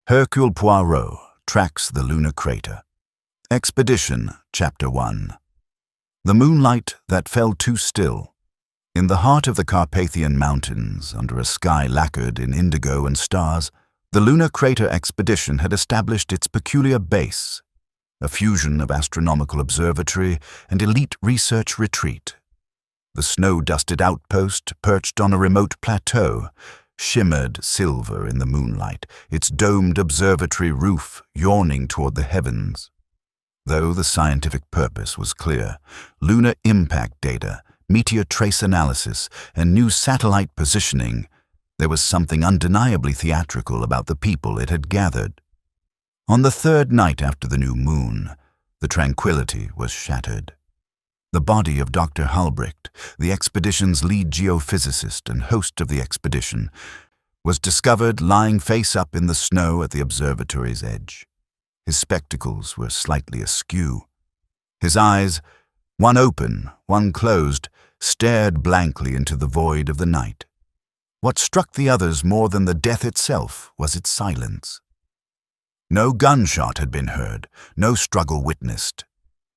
Hercule Poirot tracks the lunar crater. Expedition, Chapter 1. The moonlight that fell too still. In the heart of the Carpathian Mountains, under a sky lacquered in indigo and stars, the lunar crater expedition had established its peculiar base, a fusion of astronomical observatory and elite research retreat. The snow-dusted outpost, perched on a remote plateau, shimmered silver in the moonlight, its domed observatory roof yawning toward the heavens. Though the scientific purpose was clear, lunar impact data, meteor trace analysis, and new satellite positioning, there was something undeniably theatrical about the people it had gathered. On the third night after the new moon, the tranquility was shattered. The body of Dr. Halbricht, the expedition's lead geophysicist and host of the expedition, was discovered lying face up in the snow at the observatory's edge. His spectacles were slightly askew. His eyes, one open, one closed, stared blankly into the void of the night. What struck the others more than the death itself was its silence. No gunshot had been heard, no struggle witnessed.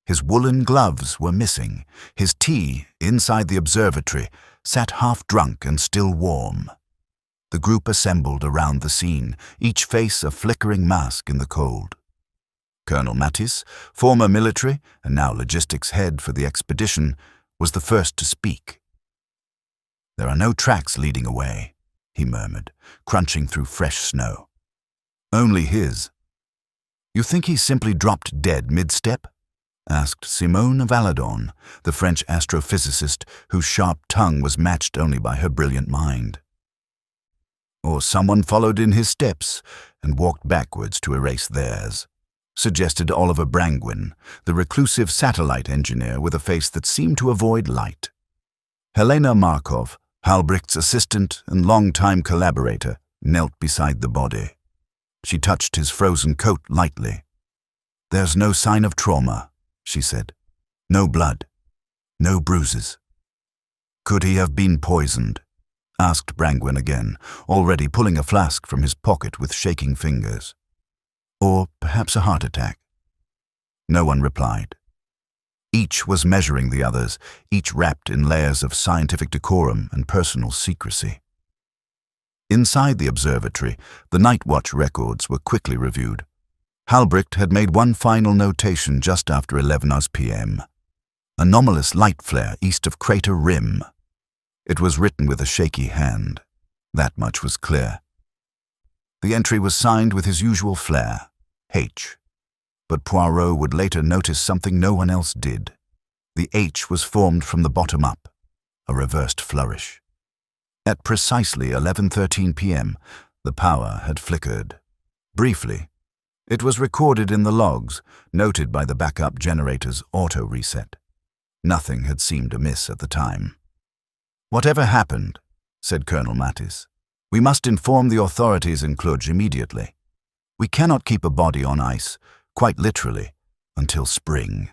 His woolen gloves were missing. His tea, inside the observatory, sat half-drunk and still warm. The group assembled around the scene, each face a flickering mask in the cold. Colonel Matisse, former military and now logistics head for the expedition, was the first to speak. "There are no tracks leading away," he murmured, crunching through fresh snow. "Only his." "You think he simply dropped dead mid-step?" asked Simone Valadon, the French astrophysicist whose sharp tongue was matched only by her brilliant mind. "Or someone followed in his steps and walked backwards to erase theirs," suggested Oliver Brangwyn, the reclusive satellite engineer with a face that seemed to avoid light. Helena Markov, Halbricht's assistant and longtime collaborator, knelt beside the body. She touched his frozen coat lightly. "There's no sign of trauma," she said. "No blood. No bruises." "Could he have been poisoned?" asked Brangwyn again, already pulling a flask from his pocket with shaking fingers. "Or perhaps a heart attack?" No one replied. Each was measuring the others, each wrapped in layers of scientific decorum and personal secrecy. Inside the observatory, the night watch records were quickly reviewed. Halbricht had made one final notation just after 11 p.m. Anomalous light flare east of crater rim. It was written with a shaky hand. That much was clear. The entry was signed with his usual flair, H. But Poirot would later notice something no one else did. The H was formed from the bottom up, a reversed flourish. At precisely 11:13 p.m., the power had flickered. Briefly. It was recorded in the logs, noted by the backup generator's auto-reset. Nothing had seemed amiss at the time. "Whatever happened," said Colonel Matisse, "we must inform the authorities in Cluj immediately. We cannot keep a body on ice, quite literally, until spring."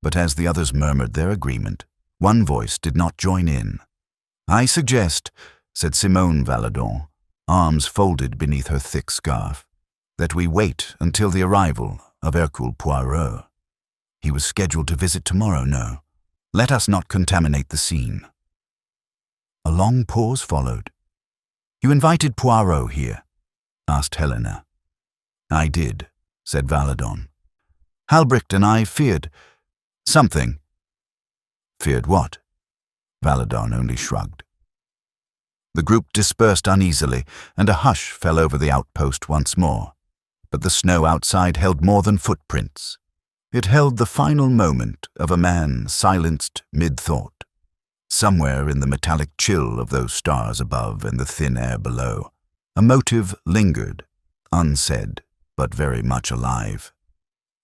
But as the others murmured their agreement, one voice did not join in. "I suggest," said Simone Valadon, arms folded beneath her thick scarf, "that we wait until the arrival of Hercule Poirot. He was scheduled to visit tomorrow, no? Let us not contaminate the scene." A long pause followed. "You invited Poirot here?" asked Helena. "I did," said Valadon. "Halbricht and I feared something." "Feared what?" Valadon only shrugged. The group dispersed uneasily, and a hush fell over the outpost once more. But the snow outside held more than footprints. It held the final moment of a man silenced mid-thought. Somewhere in the metallic chill of those stars above and the thin air below, a motive lingered, unsaid, but very much alive.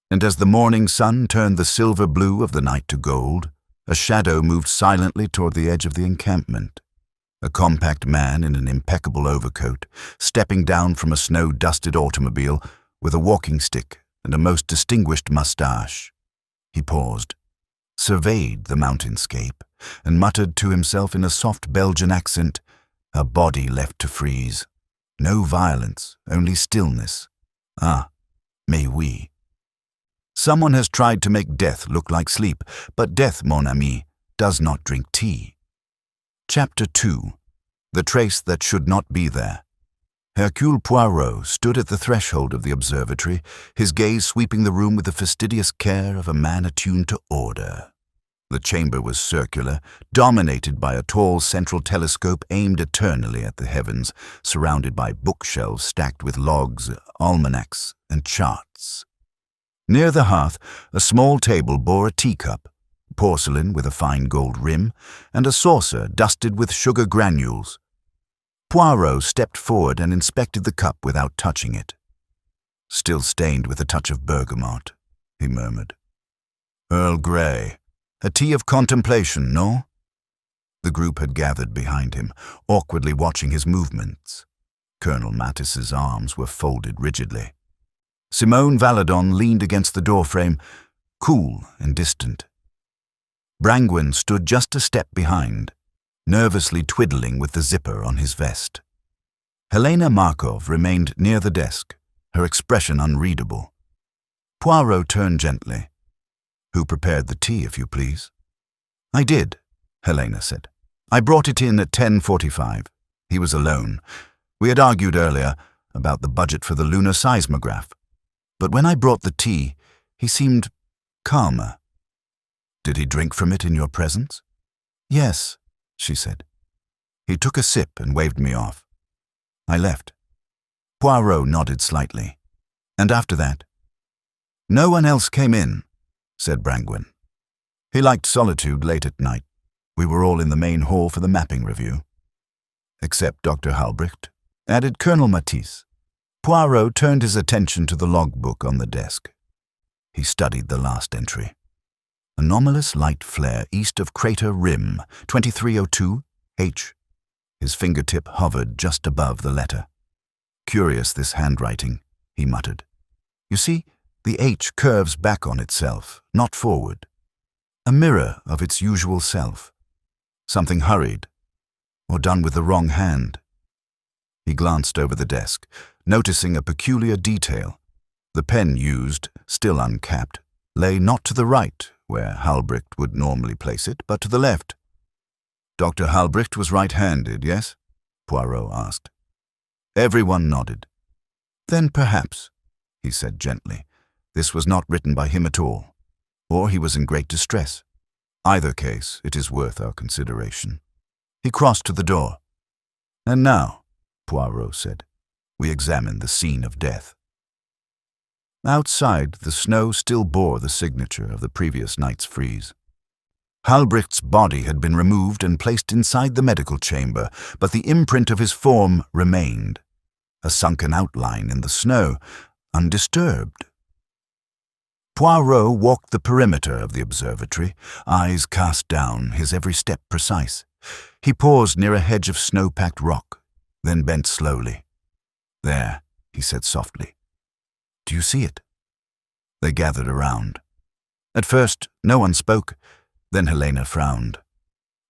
And as the morning sun turned the silver blue of the night to gold, a shadow moved silently toward the edge of the encampment. A compact man in an impeccable overcoat, stepping down from a snow-dusted automobile with a walking stick and a most distinguished mustache. He paused, surveyed the mountainscape, and muttered to himself in a soft Belgian accent, "A body left to freeze. No violence, only stillness. Ah, mais oui. Someone has tried to make death look like sleep, but death, mon ami, does not drink tea. Chapter 2. The Trace That Should Not Be There. Hercule Poirot stood at the threshold of the observatory, his gaze sweeping the room with the fastidious care of a man attuned to order. The chamber was circular, dominated by a tall central telescope aimed eternally at the heavens, surrounded by bookshelves stacked with logs, almanacs, and charts. Near the hearth, a small table bore a teacup, porcelain with a fine gold rim, and a saucer dusted with sugar granules. Poirot stepped forward and inspected the cup without touching it. "Still stained with a touch of bergamot," he murmured. "Earl Grey. A tea of contemplation, no?" The group had gathered behind him, awkwardly watching his movements. Colonel Mattis's arms were folded rigidly. Simone Valadon leaned against the doorframe, cool and distant. Brangwyn stood just a step behind, nervously twiddling with the zipper on his vest. Helena Markov remained near the desk, her expression unreadable. Poirot turned gently. "Who prepared the tea, if you please?" "I did," Helena said. "I brought it in at 10:45. He was alone. We had argued earlier about the budget for the lunar seismograph. But when I brought the tea, he seemed calmer." "Did he drink from it in your presence?" "Yes," she said. "He took a sip and waved me off. I left." Poirot nodded slightly. "And after that?" "No one else came in," said Brangwyn. "He liked solitude late at night. We were all in the main hall for the mapping review." "Except Dr. Halbricht," added Colonel Matisse. Poirot turned his attention to the logbook on the desk. He studied the last entry. "Anomalous light flare east of crater rim, 2302 H." His fingertip hovered just above the letter. "Curious, this handwriting," he muttered. "You see, the H curves back on itself, not forward. A mirror of its usual self. Something hurried, or done with the wrong hand." He glanced over the desk, noticing a peculiar detail. The pen used, still uncapped, lay not to the right, where Halbricht would normally place it, but to the left. "Dr. Halbricht was right-handed, yes?" Poirot asked. Everyone nodded. "Then perhaps," he said gently, "this was not written by him at all, or he was in great distress. Either case, it is worth our consideration." He crossed to the door. "And now," Poirot said, "we examine the scene of death." Outside, the snow still bore the signature of the previous night's freeze. Halbricht's body had been removed and placed inside the medical chamber, but the imprint of his form remained, a sunken outline in the snow, undisturbed. Poirot walked the perimeter of the observatory, eyes cast down, his every step precise. He paused near a hedge of snow-packed rock, then bent slowly. "There," he said softly. "Do you see it?" They gathered around. At first, no one spoke. Then Helena frowned.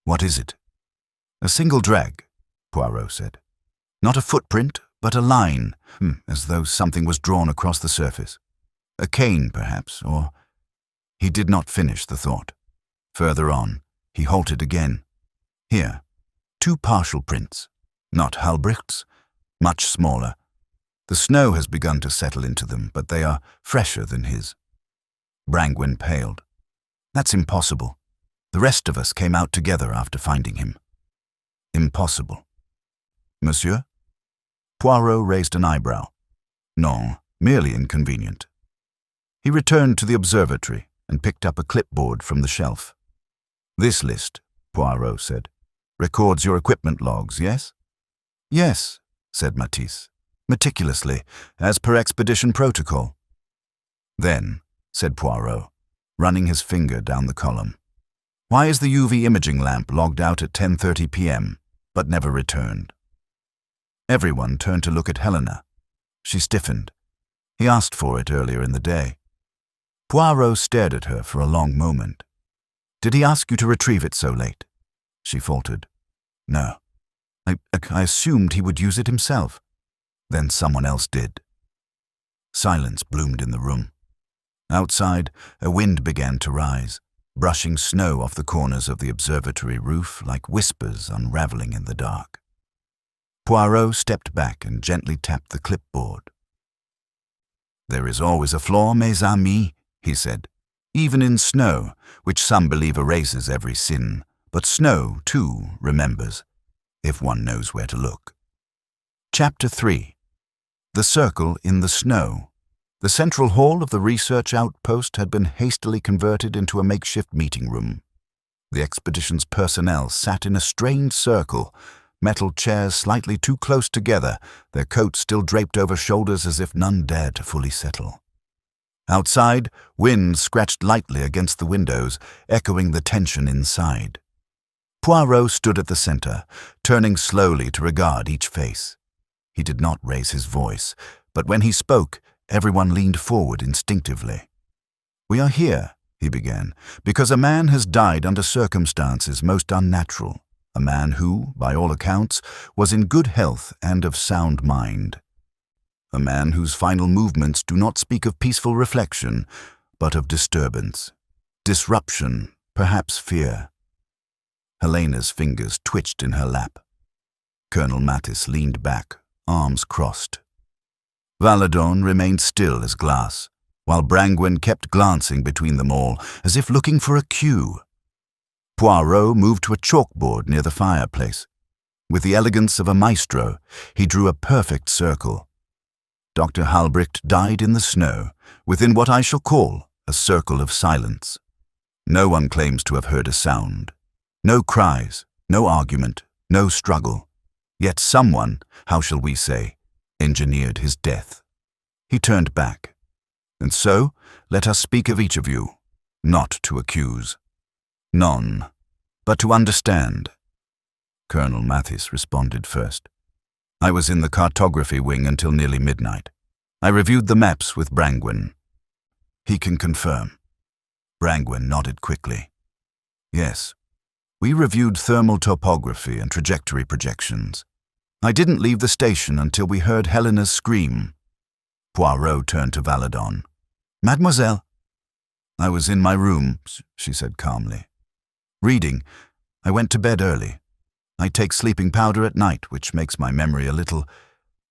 "What is it?" "A single drag," Poirot said. "Not a footprint, but a line, as though something was drawn across the surface. A cane, perhaps, or—" He did not finish the thought. Further on, he halted again. "Here, 2 partial prints. Not Halbricht's, much smaller. The snow has begun to settle into them, but they are fresher than his." Brangwyn paled. "That's impossible. The rest of us came out together after finding him." "Impossible." "Monsieur?" Poirot raised an eyebrow. "No, merely inconvenient." He returned to the observatory and picked up a clipboard from the shelf. "This list," Poirot said, "records your equipment logs, yes?" "Yes," said Matisse, "meticulously, as per expedition protocol." "Then," said Poirot, running his finger down the column, "why is the UV imaging lamp logged out at 10:30 p.m., but never returned?" Everyone turned to look at Helena. She stiffened. He asked for it earlier in the day. Poirot stared at her for a long moment. "Did he ask you to retrieve it so late?" She faltered. "No. I assumed he would use it himself." Then someone else did. Silence bloomed in the room. Outside, a wind began to rise, brushing snow off the corners of the observatory roof like whispers unraveling in the dark. Poirot stepped back and gently tapped the clipboard. "There is always a flaw, mes amis," he said. "Even in snow, which some believe erases every sin, but snow, too, remembers, if one knows where to look." Chapter 3. The Circle in the Snow. The central hall of the research outpost had been hastily converted into a makeshift meeting room. The expedition's personnel sat in a strange circle, metal chairs slightly too close together, their coats still draped over shoulders as if none dared to fully settle. Outside, wind scratched lightly against the windows, echoing the tension inside. Poirot stood at the center, turning slowly to regard each face. He did not raise his voice, but when he spoke, everyone leaned forward instinctively. "We are here," he began, "because a man has died under circumstances most unnatural, a man who, by all accounts, was in good health and of sound mind. A man whose final movements do not speak of peaceful reflection, but of disturbance, disruption, perhaps fear." Helena's fingers twitched in her lap. Colonel Mathis leaned back, arms crossed. Valadon remained still as glass, while Brangwen kept glancing between them all, as if looking for a cue. Poirot moved to a chalkboard near the fireplace. With the elegance of a maestro, he drew a perfect circle. Dr. Halbricht died in the snow, within what I shall call a circle of silence. No one claims to have heard a sound. No cries, no argument, no struggle. Yet someone, how shall we say, engineered his death. He turned back. "And so, let us speak of each of you, not to accuse. Non, but to understand." Colonel Mathis responded first. "I was in the cartography wing until nearly midnight. I reviewed the maps with Brangwen." "He can confirm." Brangwen nodded quickly. "Yes. We reviewed thermal topography and trajectory projections. I didn't leave the station until we heard Helena's scream." Poirot turned to Valadon. "Mademoiselle?" "I was in my room," she said calmly. "Reading. I went to bed early. I take sleeping powder at night, which makes my memory a little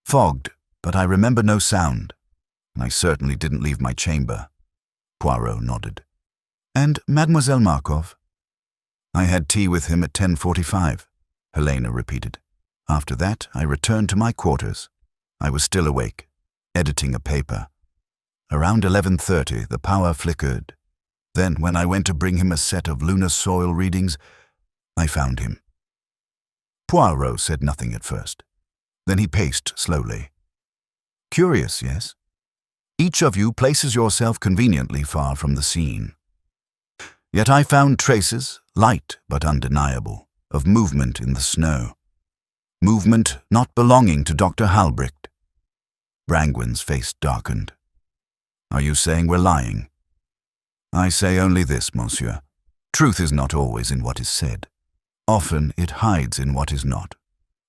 fogged, but I remember no sound. And I certainly didn't leave my chamber." Poirot nodded. "And Mademoiselle Markov?" "I had tea with him at 10:45, Helena repeated. "After that, I returned to my quarters. I was still awake, editing a paper. Around 11:30, the power flickered. Then, when I went to bring him a set of lunar soil readings, I found him." Poirot said nothing at first. Then he paced slowly. "Curious, yes? Each of you places yourself conveniently far from the scene. Yet I found traces, light but undeniable, of movement in the snow. Movement not belonging to Dr. Halbricht." Brangwen's face darkened. "Are you saying we're lying?" "I say only this, monsieur. Truth is not always in what is said. Often it hides in what is not.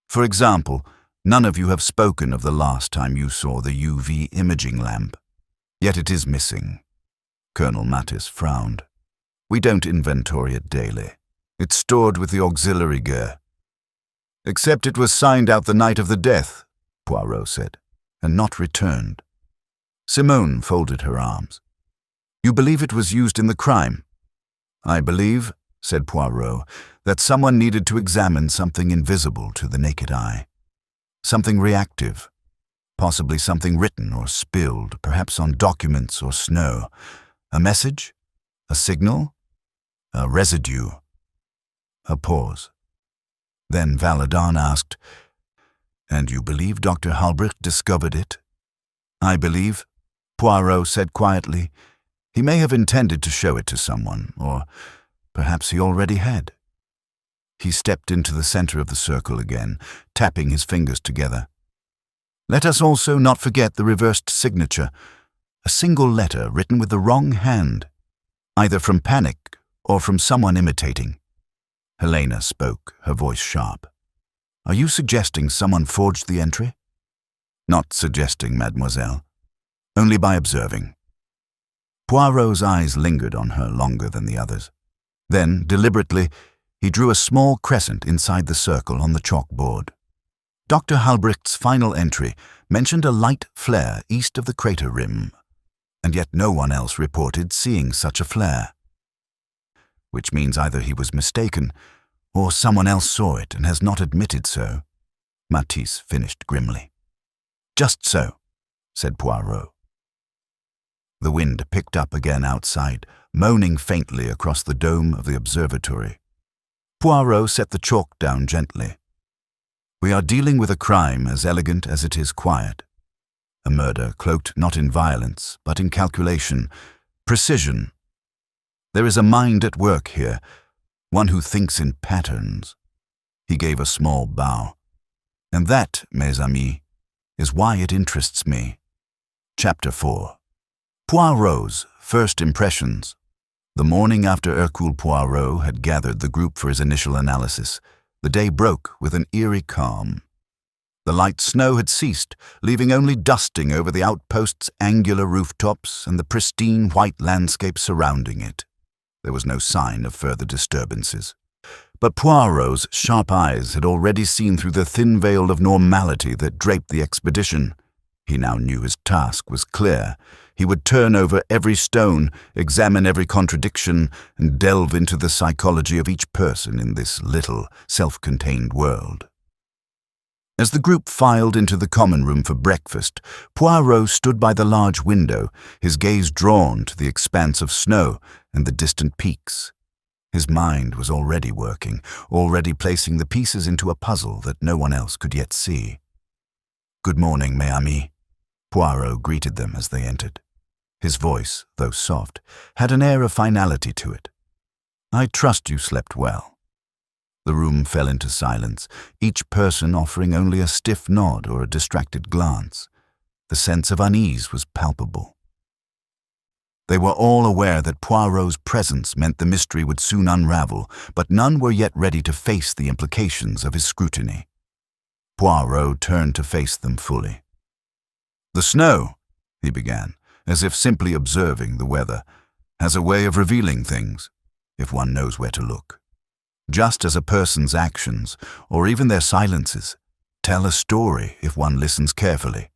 For example, none of you have spoken of the last time you saw the UV imaging lamp. Yet it is missing." Colonel Mathis frowned. "We don't inventory it daily. It's stored with the auxiliary gear." "Except it was signed out the night of the death," Poirot said, "and not returned." Simone folded her arms. "You believe it was used in the crime?" "I believe," said Poirot, "that someone needed to examine something invisible to the naked eye. Something reactive. Possibly something written or spilled, perhaps on documents or snow. A message? A signal? A residue?" A pause. Then Valadon asked, "And you believe Dr. Halbricht discovered it?" "I believe," Poirot said quietly, "he may have intended to show it to someone, or perhaps he already had." He stepped into the center of the circle again, tapping his fingers together. "Let us also not forget the reversed signature, a single letter written with the wrong hand, either from panic or from someone imitating." Helena spoke, her voice sharp. "Are you suggesting someone forged the entry?" Not suggesting, mademoiselle. Only by observing. Poirot's eyes lingered on her longer than the others. Then, deliberately, he drew a small crescent inside the circle on the chalkboard. Dr. Halbricht's final entry mentioned a light flare east of the crater rim, and yet no one else reported seeing such a flare. Which means either he was mistaken, or someone else saw it and has not admitted so, Matisse finished grimly. Just so, said Poirot. The wind picked up again outside, moaning faintly across the dome of the observatory. Poirot set the chalk down gently. We are dealing with a crime as elegant as it is quiet. A murder cloaked not in violence, but in calculation, precision. There is a mind at work here, one who thinks in patterns. He gave a small bow. And that, mes amis, is why it interests me. Chapter 4. Poirot's first impressions. The morning after Hercule Poirot had gathered the group for his initial analysis, the day broke with an eerie calm. The light snow had ceased, leaving only dusting over the outpost's angular rooftops and the pristine white landscape surrounding it. There was no sign of further disturbances. But Poirot's sharp eyes had already seen through the thin veil of normality that draped the expedition. He now knew his task was clear. He would turn over every stone, examine every contradiction, and delve into the psychology of each person in this little, self-contained world. As the group filed into the common room for breakfast, Poirot stood by the large window, his gaze drawn to the expanse of snow and the distant peaks. His mind was already working, already placing the pieces into a puzzle that no one else could yet see. "Good morning, mes amis," Poirot greeted them as they entered. His voice, though soft, had an air of finality to it. "I trust you slept well." The room fell into silence, each person offering only a stiff nod or a distracted glance. The sense of unease was palpable. They were all aware that Poirot's presence meant the mystery would soon unravel, but none were yet ready to face the implications of his scrutiny. Poirot turned to face them fully. "The snow," he began, as if simply observing the weather, "has a way of revealing things, if one knows where to look. Just as a person's actions, or even their silences, tell a story if one listens carefully."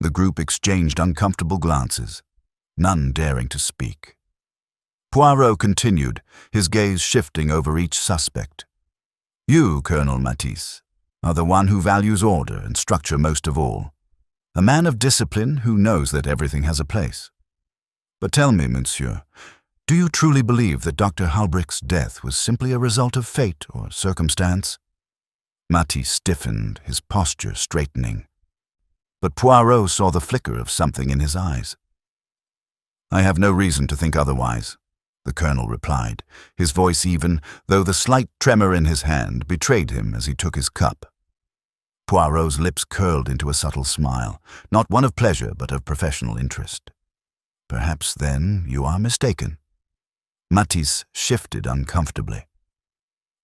The group exchanged uncomfortable glances, none daring to speak. Poirot continued, his gaze shifting over each suspect. "You, Colonel Matisse, are the one who values order and structure most of all. A man of discipline who knows that everything has a place. But tell me, monsieur, do you truly believe that Dr. Halbricht's death was simply a result of fate or circumstance?" Matisse stiffened, his posture straightening. But Poirot saw the flicker of something in his eyes. "I have no reason to think otherwise," the colonel replied, his voice even, though the slight tremor in his hand betrayed him as he took his cup. Poirot's lips curled into a subtle smile, not one of pleasure but of professional interest. "Perhaps, then, you are mistaken." Matisse shifted uncomfortably.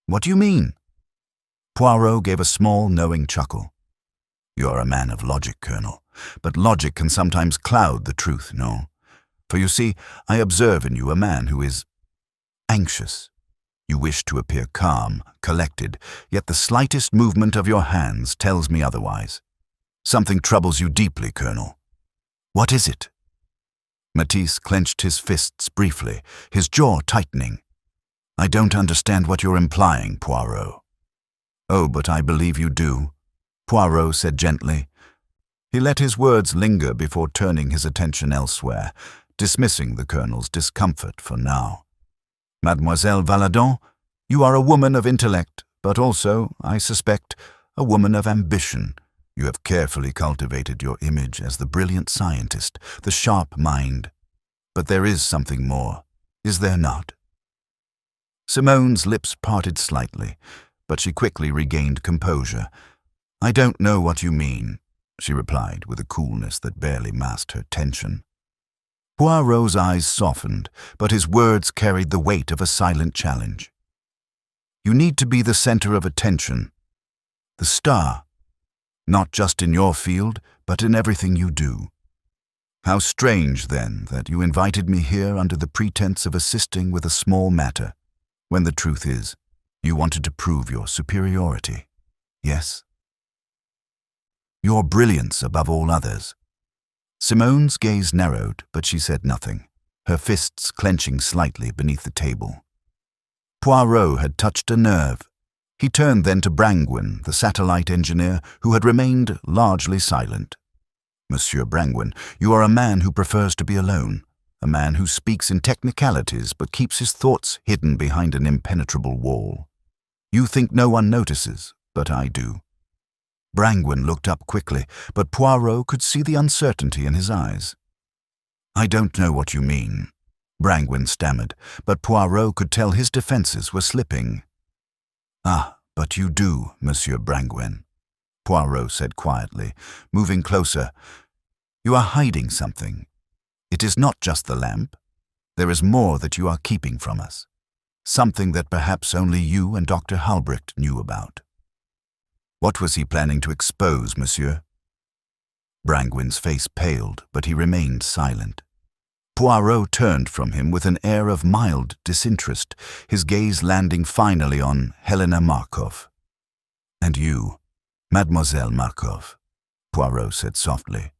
"What do you mean?" Poirot gave a small, knowing chuckle. "You are a man of logic, Colonel, but logic can sometimes cloud the truth, no? For you see, I observe in you a man who is anxious. You wish to appear calm, collected, yet the slightest movement of your hands tells me otherwise. Something troubles you deeply, Colonel. What is it?" Matisse clenched his fists briefly, his jaw tightening. "I don't understand what you're implying, Poirot." "Oh, but I believe you do," Poirot said gently. He let his words linger before turning his attention elsewhere, dismissing the colonel's discomfort for now. "Mademoiselle Valadon, you are a woman of intellect, but also, I suspect, a woman of ambition. You have carefully cultivated your image as the brilliant scientist, the sharp mind. But there is something more, is there not?" Simone's lips parted slightly, but she quickly regained composure. "I don't know what you mean," she replied with a coolness that barely masked her tension. Poirot's eyes softened, but his words carried the weight of a silent challenge. "You need to be the center of attention, the star. not just in your field, but in everything you do. How strange, then, that you invited me here under the pretense of assisting with a small matter, when the truth is, you wanted to prove your superiority. Yes? Your brilliance above all others. Simone's gaze narrowed, but she said nothing, her fists clenching slightly beneath the table. Poirot had touched a nerve. He turned then to Brangwyn, the satellite engineer, who had remained largely silent. Monsieur Brangwyn, you are a man who prefers to be alone, a man who speaks in technicalities but keeps his thoughts hidden behind an impenetrable wall. You think no one notices, but I do. Brangwyn looked up quickly, but Poirot could see the uncertainty in his eyes. I don't know what you mean, Brangwyn stammered, but Poirot could tell his defenses were slipping. Ah, but you do, Monsieur Brangwyn, Poirot said quietly, moving closer. You are hiding something. It is not just the lamp. There is more that you are keeping from us. Something that perhaps only you and Dr. Halbricht knew about. What was he planning to expose, monsieur? Brangwyn's face paled, but he remained silent. Poirot turned from him with an air of mild disinterest, his gaze landing finally on Helena Markov. And you, Mademoiselle Markov, Poirot said softly.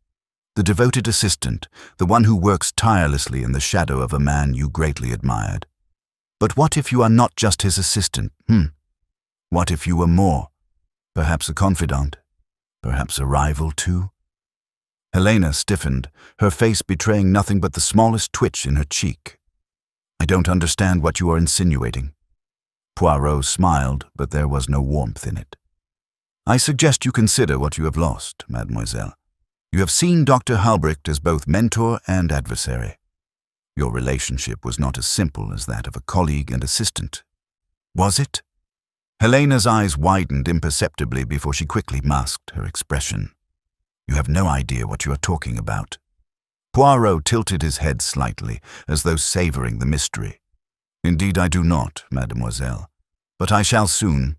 The devoted assistant, the one who works tirelessly in the shadow of a man you greatly admired. But what if you are not just his assistant, What if you were more? Perhaps a confidant? Perhaps a rival too? Helena stiffened, her face betraying nothing but the smallest twitch in her cheek. I don't understand what you are insinuating. Poirot smiled, but there was no warmth in it. I suggest you consider what you have lost, mademoiselle. You have seen Dr. Halbricht as both mentor and adversary. Your relationship was not as simple as that of a colleague and assistant. Was it? Helena's eyes widened imperceptibly before she quickly masked her expression. You have no idea what you are talking about. Poirot tilted his head slightly, as though savoring the mystery. Indeed I do not, mademoiselle, but I shall soon.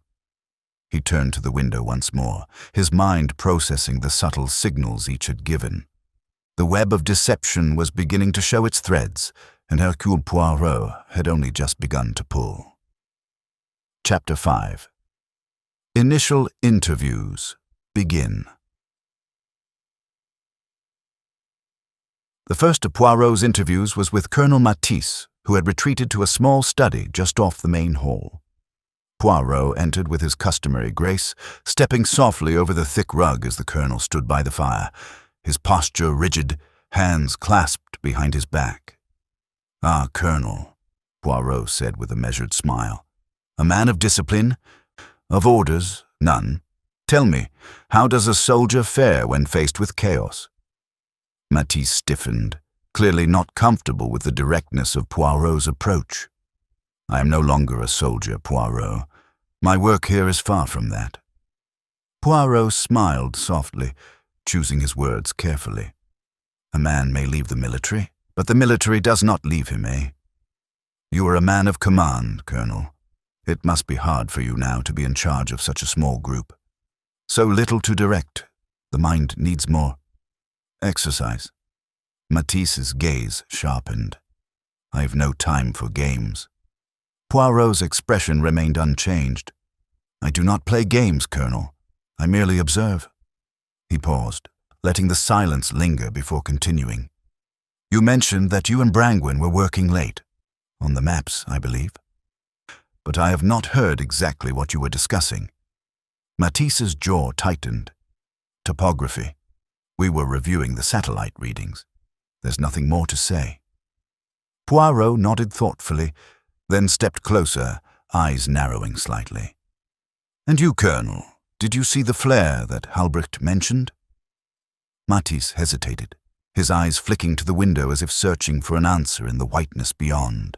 He turned to the window once more, his mind processing the subtle signals each had given. The web of deception was beginning to show its threads, and Hercule Poirot had only just begun to pull. Chapter 5. Initial interviews begin. The first of Poirot's interviews was with Colonel Matisse, who had retreated to a small study just off the main hall. Poirot entered with his customary grace, stepping softly over the thick rug as the colonel stood by the fire, his posture rigid, hands clasped behind his back. Ah, Colonel, Poirot said with a measured smile. A man of discipline? Of orders? None. Tell me, how does a soldier fare when faced with chaos? Matisse stiffened, clearly not comfortable with the directness of Poirot's approach. I am no longer a soldier, Poirot. My work here is far from that. Poirot smiled softly, choosing his words carefully. A man may leave the military, but the military does not leave him, eh? You are a man of command, Colonel. It must be hard for you now to be in charge of such a small group. So little to direct. The mind needs more exercise. Matisse's gaze sharpened. I've no time for games. Poirot's expression remained unchanged. I do not play games, Colonel. I merely observe. He paused, letting the silence linger before continuing. You mentioned that you and Brangwyn were working late. On the maps, I believe. But I have not heard exactly what you were discussing. Matisse's jaw tightened. Topography. We were reviewing the satellite readings. There's nothing more to say. Poirot nodded thoughtfully, then stepped closer, eyes narrowing slightly. And you, Colonel, did you see the flare that Halbricht mentioned? Matisse hesitated, his eyes flicking to the window as if searching for an answer in the whiteness beyond.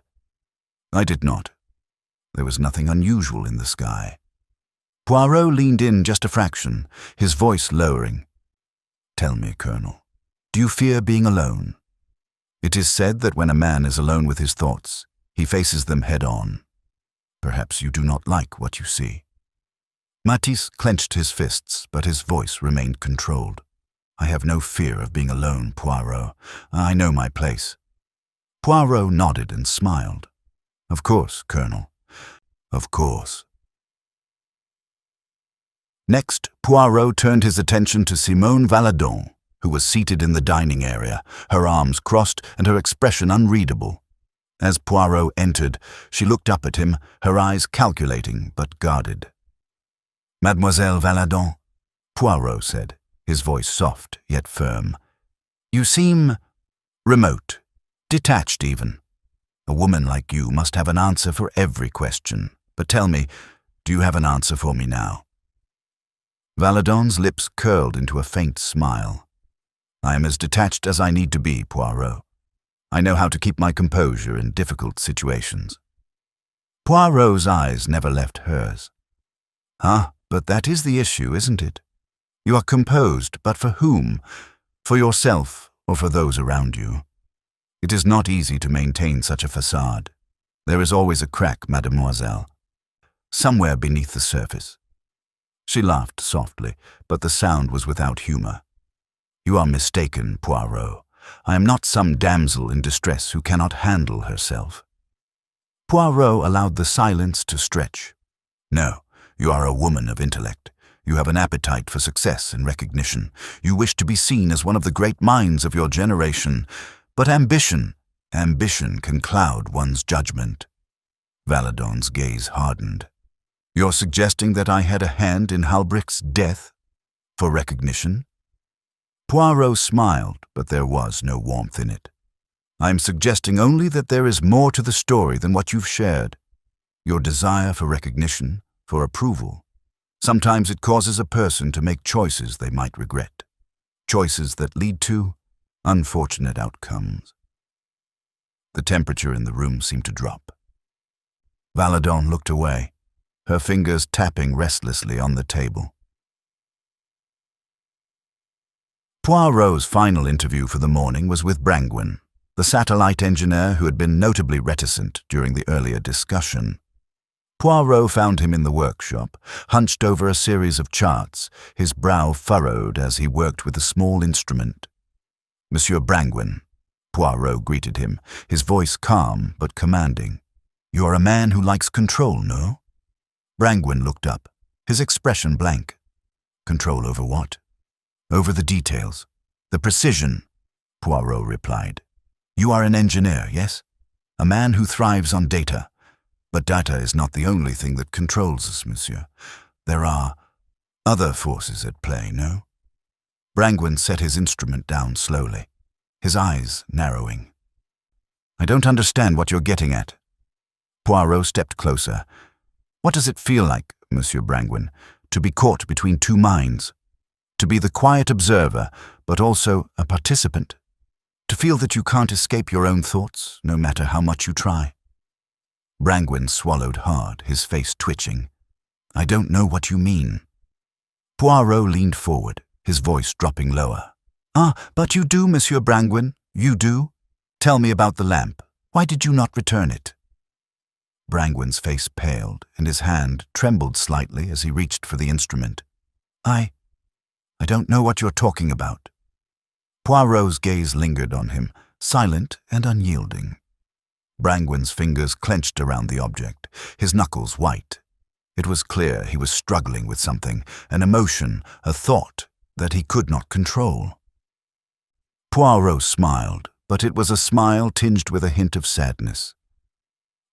I did not. There was nothing unusual in the sky. Poirot leaned in just a fraction, his voice lowering. Tell me, Colonel, do you fear being alone? It is said that when a man is alone with his thoughts, he faces them head-on. Perhaps you do not like what you see. Matisse clenched his fists, but his voice remained controlled. "I have no fear of being alone, Poirot. I know my place." Poirot nodded and smiled. "Of course, Colonel. Of course." Next, Poirot turned his attention to Simone Valadon, who was seated in the dining area, her arms crossed and her expression unreadable. As Poirot entered, she looked up at him, her eyes calculating but guarded. "Mademoiselle Valadon," Poirot said, his voice soft yet firm. "You seem remote, detached even. A woman like you must have an answer for every question. But tell me, do you have an answer for me now?" Valadon's lips curled into a faint smile. "I am as detached as I need to be, Poirot. I know how to keep my composure in difficult situations." Poirot's eyes never left hers. But that is the issue, isn't it? You are composed, but for whom? For yourself or for those around you? It is not easy to maintain such a facade. There is always a crack, mademoiselle, somewhere beneath the surface." She laughed softly, but the sound was without humor. "You are mistaken, Poirot. I am not some damsel in distress who cannot handle herself." Poirot allowed the silence to stretch. "No, you are a woman of intellect. You have an appetite for success and recognition. You wish to be seen as one of the great minds of your generation. But ambition can cloud one's judgment." Valadon's gaze hardened. "You're suggesting that I had a hand in Halbrich's death? For recognition?" Poirot smiled, but there was no warmth in it. "I'm suggesting only that there is more to the story than what you've shared. Your desire for recognition, for approval. Sometimes it causes a person to make choices they might regret. Choices that lead to unfortunate outcomes." The temperature in the room seemed to drop. Valadon looked away, her fingers tapping restlessly on the table. Poirot's final interview for the morning was with Brangwyn, the satellite engineer who had been notably reticent during the earlier discussion. Poirot found him in the workshop, hunched over a series of charts, his brow furrowed as he worked with a small instrument. "Monsieur Brangwyn," Poirot greeted him, his voice calm but commanding. "You are a man who likes control, no?" Brangwyn looked up, his expression blank. "Control over what?" "Over the details. The precision," Poirot replied. "You are an engineer, yes? A man who thrives on data. But data is not the only thing that controls us, monsieur. There are other forces at play, no?" Brangwyn set his instrument down slowly, his eyes narrowing. "I don't understand what you're getting at." Poirot stepped closer. "What does it feel like, Monsieur Brangwyn, to be caught between two minds? To be the quiet observer, but also a participant? To feel that you can't escape your own thoughts, no matter how much you try?" Brangwyn swallowed hard, his face twitching. "I don't know what you mean." Poirot leaned forward, his voice dropping lower. But you do, Monsieur Brangwyn, you do. Tell me about the lamp. Why did you not return it?" Brangwyn's face paled, and his hand trembled slightly as he reached for the instrument. I don't know what you're talking about." Poirot's gaze lingered on him, silent and unyielding. Brangwyn's fingers clenched around the object, his knuckles white. It was clear he was struggling with something, an emotion, a thought that he could not control. Poirot smiled, but it was a smile tinged with a hint of sadness.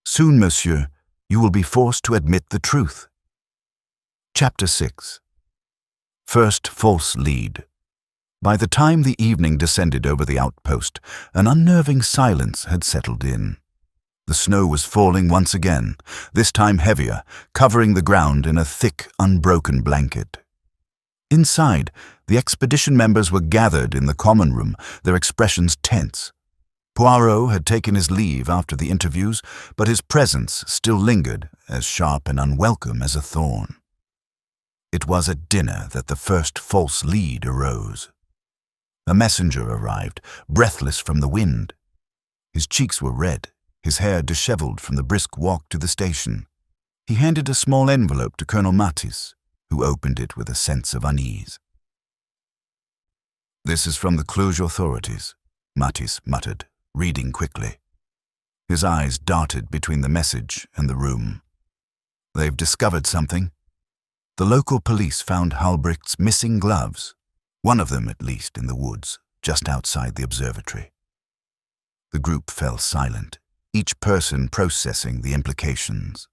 "Soon, monsieur, you will be forced to admit the truth." Chapter 6. First false lead. By the time the evening descended over the outpost, an unnerving silence had settled in. The snow was falling once again, this time heavier, covering the ground in a thick, unbroken blanket. Inside, the expedition members were gathered in the common room, their expressions tense. Poirot had taken his leave after the interviews, but his presence still lingered, as sharp and unwelcome as a thorn. It was at dinner that the first false lead arose. A messenger arrived, breathless from the wind. His cheeks were red, his hair disheveled from the brisk walk to the station. He handed a small envelope to Colonel Matisse, who opened it with a sense of unease. "This is from the Cluj authorities," Matisse muttered, reading quickly. His eyes darted between the message and the room. "They've discovered something. The local police found Halbricht's missing gloves, one of them at least in the woods, just outside the observatory." The group fell silent, each person processing the implications.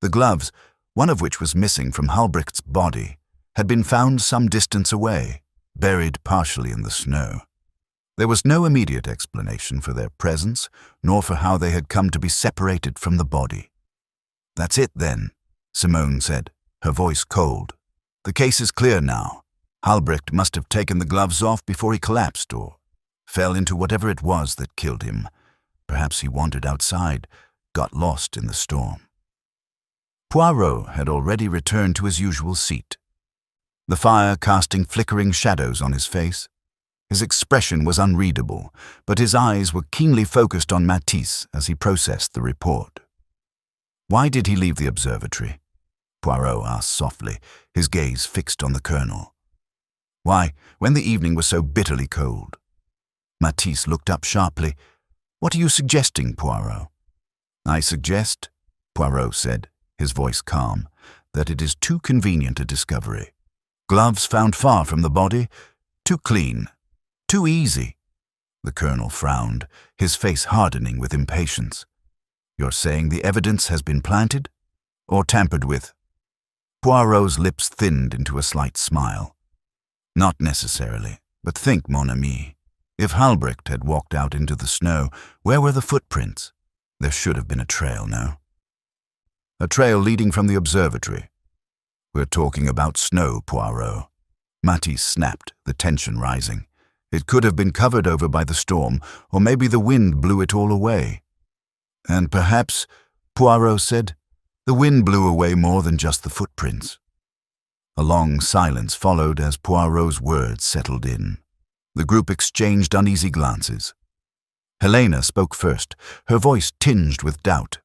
The gloves, one of which was missing from Halbricht's body, had been found some distance away, buried partially in the snow. There was no immediate explanation for their presence, nor for how they had come to be separated from the body. "That's it, then," Simone said, her voice cold. "The case is clear now. Halbricht must have taken the gloves off before he collapsed or fell into whatever it was that killed him. Perhaps he wandered outside, got lost in the storm." Poirot had already returned to his usual seat, the fire casting flickering shadows on his face. His expression was unreadable, but his eyes were keenly focused on Matisse as he processed the report. "Why did he leave the observatory?" Poirot asked softly, his gaze fixed on the colonel. "Why, when the evening was so bitterly cold?" Matisse looked up sharply. "What are you suggesting, Poirot?" "I suggest," Poirot said, his voice calm, "that it is too convenient a discovery. Gloves found far from the body, too clean, too easy." The colonel frowned, his face hardening with impatience. "You're saying the evidence has been planted? Or tampered with?" Poirot's lips thinned into a slight smile. "Not necessarily, but think, mon ami. If Halbricht had walked out into the snow, where were the footprints? There should have been a trail, no? A trail leading from the observatory. We're talking about snow, Poirot." Matisse snapped, the tension rising. "It could have been covered over by the storm, or maybe the wind blew it all away." "And perhaps," Poirot said, "the wind blew away more than just the footprints." A long silence followed as Poirot's words settled in. The group exchanged uneasy glances. Helena spoke first, her voice tinged with doubt.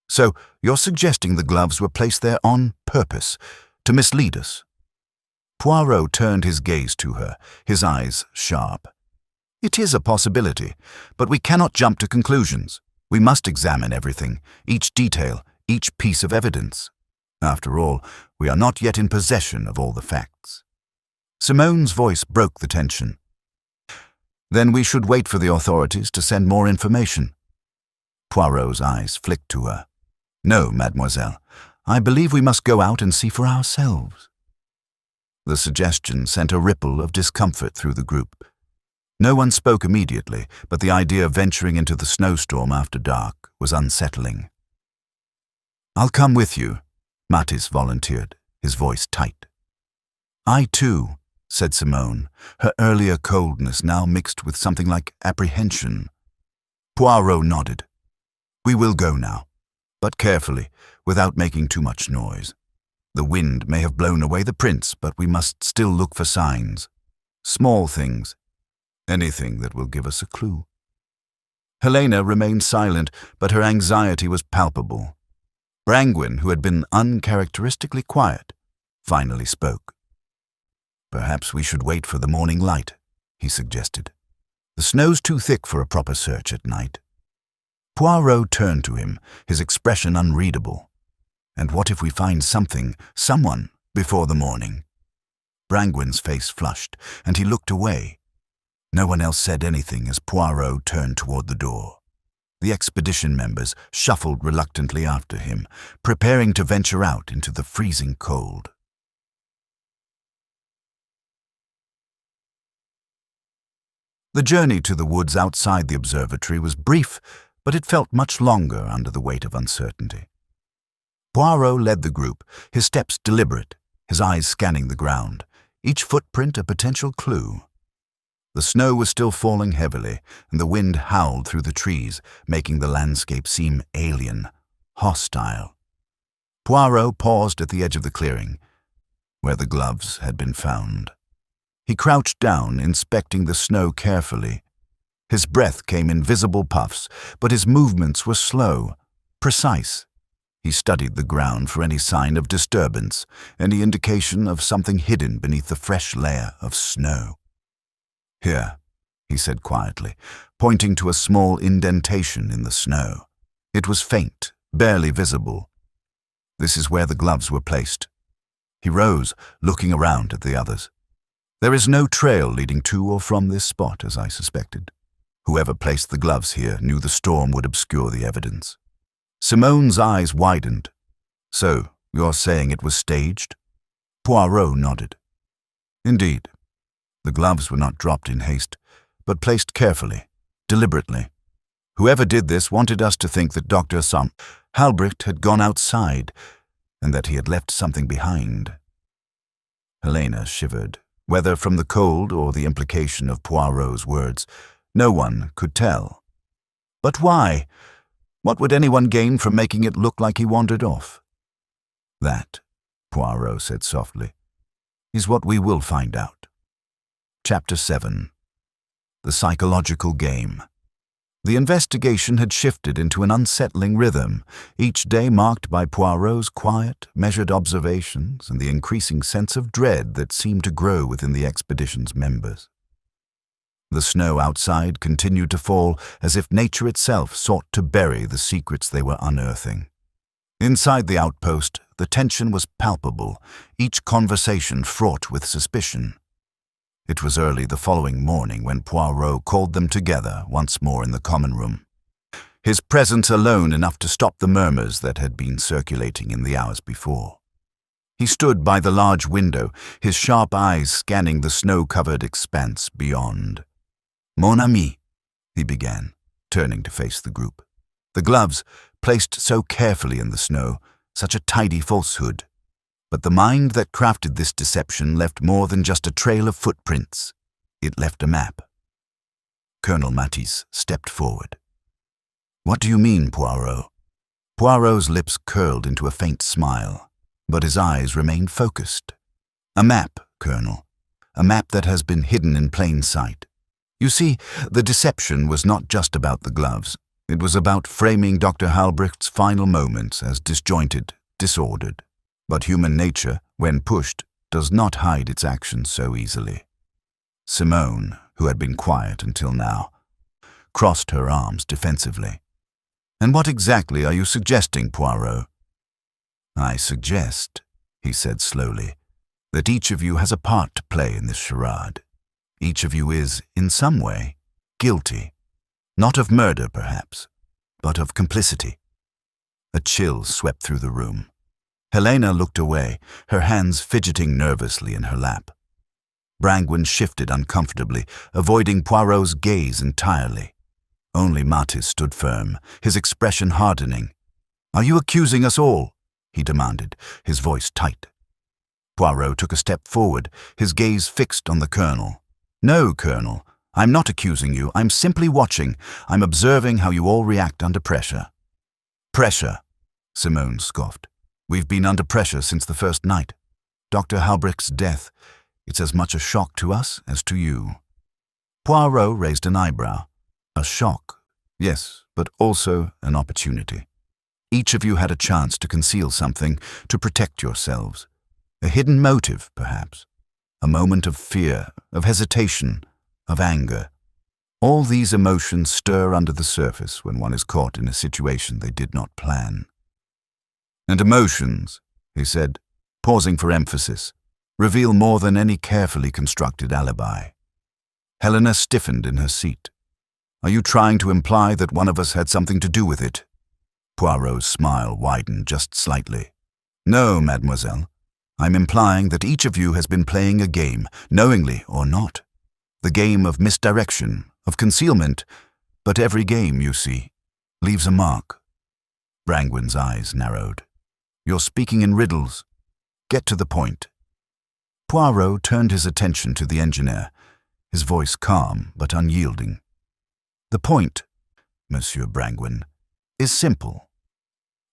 "So, you're suggesting the gloves were placed there on purpose, to mislead us?" Poirot turned his gaze to her, his eyes sharp. "It is a possibility, but we cannot jump to conclusions. We must examine everything, each detail, each piece of evidence. After all, we are not yet in possession of all the facts." Simone's voice broke the tension. "Then we should wait for the authorities to send more information." Poirot's eyes flicked to her. "No, mademoiselle. I believe we must go out and see for ourselves." The suggestion sent a ripple of discomfort through the group. No one spoke immediately, but the idea of venturing into the snowstorm after dark was unsettling. "I'll come with you," Matisse volunteered, his voice tight. "I too," said Simone, her earlier coldness now mixed with something like apprehension. Poirot nodded. "We will go now, but carefully, without making too much noise. The wind may have blown away the prints, but we must still look for signs. Small things. Anything that will give us a clue." Helena remained silent, but her anxiety was palpable. Brangwyn, who had been uncharacteristically quiet, finally spoke. "Perhaps we should wait for the morning light," he suggested. "The snow's too thick for a proper search at night." Poirot turned to him, his expression unreadable. "And what if we find something, someone, before the morning?" Brangwyn's face flushed, and he looked away. No one else said anything as Poirot turned toward the door. The expedition members shuffled reluctantly after him, preparing to venture out into the freezing cold. The journey to the woods outside the observatory was brief, but it felt much longer under the weight of uncertainty. Poirot led the group, his steps deliberate, his eyes scanning the ground, each footprint a potential clue. The snow was still falling heavily, and the wind howled through the trees, making the landscape seem alien, hostile. Poirot paused at the edge of the clearing, where the gloves had been found. He crouched down, inspecting the snow carefully. His breath came in visible puffs, but his movements were slow, precise. He studied the ground for any sign of disturbance, any indication of something hidden beneath the fresh layer of snow. "Here," he said quietly, pointing to a small indentation in the snow. It was faint, barely visible. "This is where the gloves were placed." He rose, looking around at the others. "There is no trail leading to or from this spot, as I suspected. Whoever placed the gloves here knew the storm would obscure the evidence." Simone's eyes widened. "So, you're saying it was staged?" Poirot nodded. "Indeed. The gloves were not dropped in haste, but placed carefully, deliberately. Whoever did this wanted us to think that Dr. Halbricht had gone outside, and that he had left something behind." Helena shivered. Whether from the cold or the implication of Poirot's words, no one could tell. But why? What would anyone gain from making it look like he wandered off? "That," Poirot said softly, "is what we will find out." Chapter 7. The Psychological Game. The investigation had shifted into an unsettling rhythm, each day marked by Poirot's quiet, measured observations and the increasing sense of dread that seemed to grow within the expedition's members. The snow outside continued to fall as if nature itself sought to bury the secrets they were unearthing. Inside the outpost, the tension was palpable, each conversation fraught with suspicion. It was early the following morning when Poirot called them together once more in the common room. His presence alone enough to stop the murmurs that had been circulating in the hours before. He stood by the large window, his sharp eyes scanning the snow-covered expanse beyond. "Mon ami," he began, turning to face the group. The gloves, placed so carefully in the snow, such a tidy falsehood. But the mind that crafted this deception left more than just a trail of footprints. It left a map. Colonel Matisse stepped forward. "What do you mean, Poirot?" Poirot's lips curled into a faint smile, but his eyes remained focused. "A map, Colonel. A map that has been hidden in plain sight. You see, the deception was not just about the gloves. It was about framing Dr. Halbricht's final moments as disjointed, disordered. But human nature, when pushed, does not hide its actions so easily." Simone, who had been quiet until now, crossed her arms defensively. "And what exactly are you suggesting, Poirot?" "I suggest," he said slowly, "that each of you has a part to play in this charade. Each of you is, in some way, guilty. Not of murder, perhaps, but of complicity." A chill swept through the room. Helena looked away, her hands fidgeting nervously in her lap. Brangwen shifted uncomfortably, avoiding Poirot's gaze entirely. Only Matisse stood firm, his expression hardening. "Are you accusing us all?" he demanded, his voice tight. Poirot took a step forward, his gaze fixed on the colonel. "No, Colonel, I'm not accusing you. I'm simply watching. I'm observing how you all react under pressure." "Pressure," Simone scoffed. "We've been under pressure since the first night. Dr. Halbricht's death, it's as much a shock to us as to you." Poirot raised an eyebrow. "A shock, yes, but also an opportunity. Each of you had a chance to conceal something, to protect yourselves. A hidden motive, perhaps. A moment of fear, of hesitation, of anger. All these emotions stir under the surface when one is caught in a situation they did not plan." "And emotions," he said, pausing for emphasis, "reveal more than any carefully constructed alibi." Helena stiffened in her seat. "Are you trying to imply that one of us had something to do with it?" Poirot's smile widened just slightly. "No, mademoiselle. I'm implying that each of you has been playing a game, knowingly or not. The game of misdirection, of concealment, but every game, you see, leaves a mark." Brangwen's eyes narrowed. "You're speaking in riddles. Get to the point." Poirot turned his attention to the engineer, his voice calm but unyielding. "The point, Monsieur Brangwen, is simple.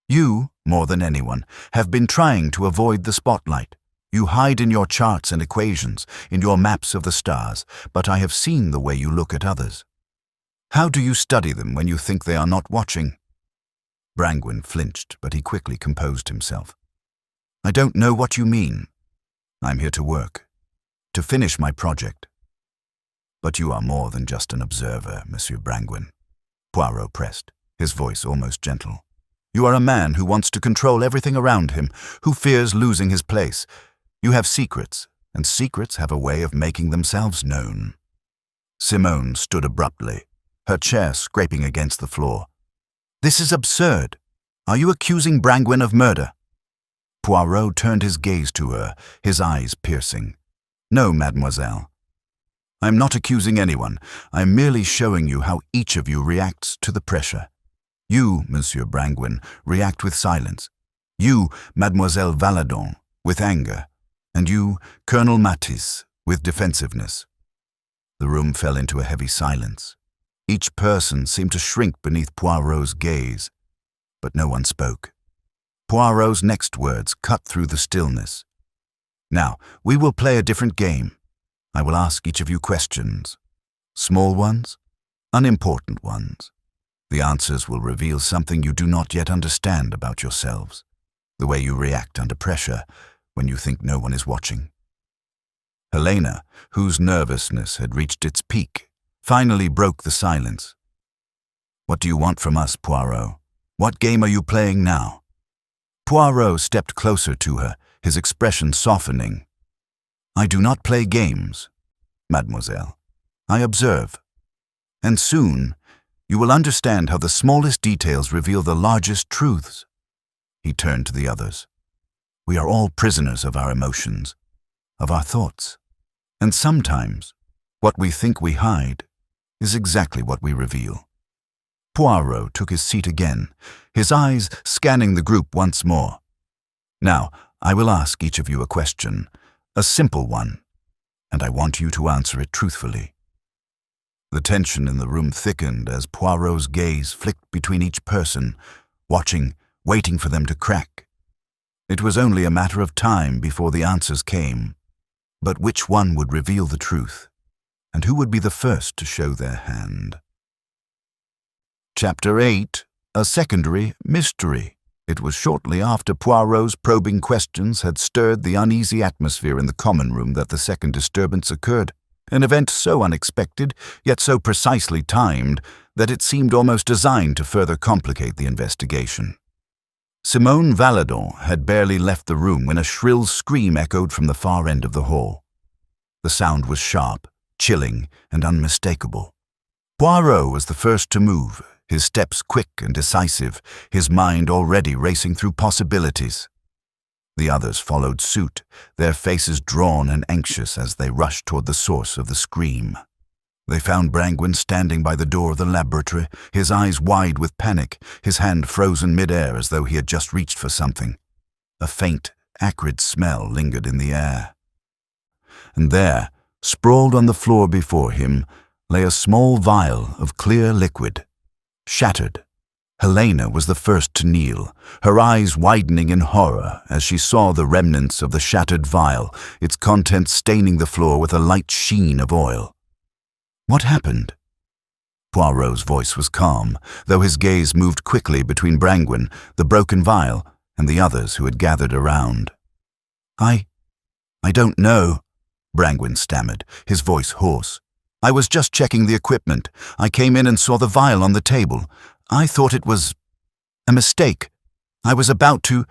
You, more than anyone, have been trying to avoid the spotlight. You hide in your charts and equations, in your maps of the stars, but I have seen the way you look at others. How do you study them when you think they are not watching?" Brangwen flinched, but he quickly composed himself. I don't know what you mean. I'm here to work, to finish my project. But you are more than just an observer, Monsieur Brangwen, Poirot pressed, his voice almost gentle. You are a man who wants to control everything around him, who fears losing his place. You have secrets, and secrets have a way of making themselves known. Simone stood abruptly, her chair scraping against the floor. This is absurd. Are you accusing Brangwen of murder? Poirot turned his gaze to her, his eyes piercing. No, mademoiselle. I am not accusing anyone. I am merely showing you how each of you reacts to the pressure. You, Monsieur Brangwen, react with silence. You, Mademoiselle Valadon, with anger. And you, Colonel Matisse, with defensiveness. The room fell into a heavy silence. Each person seemed to shrink beneath Poirot's gaze, but no one spoke. Poirot's next words cut through the stillness. Now, we will play a different game. I will ask each of you questions. Small ones, unimportant ones. The answers will reveal something you do not yet understand about yourselves, the way you react under pressure when you think no one is watching. Helena, whose nervousness had reached its peak, finally broke the silence. What do you want from us, Poirot? What game are you playing now? Poirot stepped closer to her, his expression softening. I do not play games, mademoiselle. I observe. And soon, you will understand how the smallest details reveal the largest truths. He turned to the others. We are all prisoners of our emotions, of our thoughts. And sometimes, what we think we hide is exactly what we reveal. Poirot took his seat again, his eyes scanning the group once more. Now, I will ask each of you a question, a simple one, and I want you to answer it truthfully. The tension in the room thickened as Poirot's gaze flicked between each person, watching, waiting for them to crack. It was only a matter of time before the answers came. But which one would reveal the truth, and who would be the first to show their hand? Chapter 8, A Secondary Mystery. It was shortly after Poirot's probing questions had stirred the uneasy atmosphere in the common room that the second disturbance occurred, an event so unexpected, yet so precisely timed, that it seemed almost designed to further complicate the investigation. Simone Valadon had barely left the room when a shrill scream echoed from the far end of the hall. The sound was sharp, chilling, and unmistakable. Poirot was the first to move, his steps quick and decisive, his mind already racing through possibilities. The others followed suit, their faces drawn and anxious as they rushed toward the source of the scream. They found Brangwen standing by the door of the laboratory, his eyes wide with panic, his hand frozen mid-air as though he had just reached for something. A faint, acrid smell lingered in the air. And there, sprawled on the floor before him, lay a small vial of clear liquid. Shattered. Helena was the first to kneel, her eyes widening in horror as she saw the remnants of the shattered vial, its contents staining the floor with a light sheen of oil. What happened? Poirot's voice was calm, though his gaze moved quickly between Brangwen, the broken vial, and the others who had gathered around. I don't know, Brangwen stammered, his voice hoarse. I was just checking the equipment. I came in and saw the vial on the table. I thought it was a mistake. I was about to...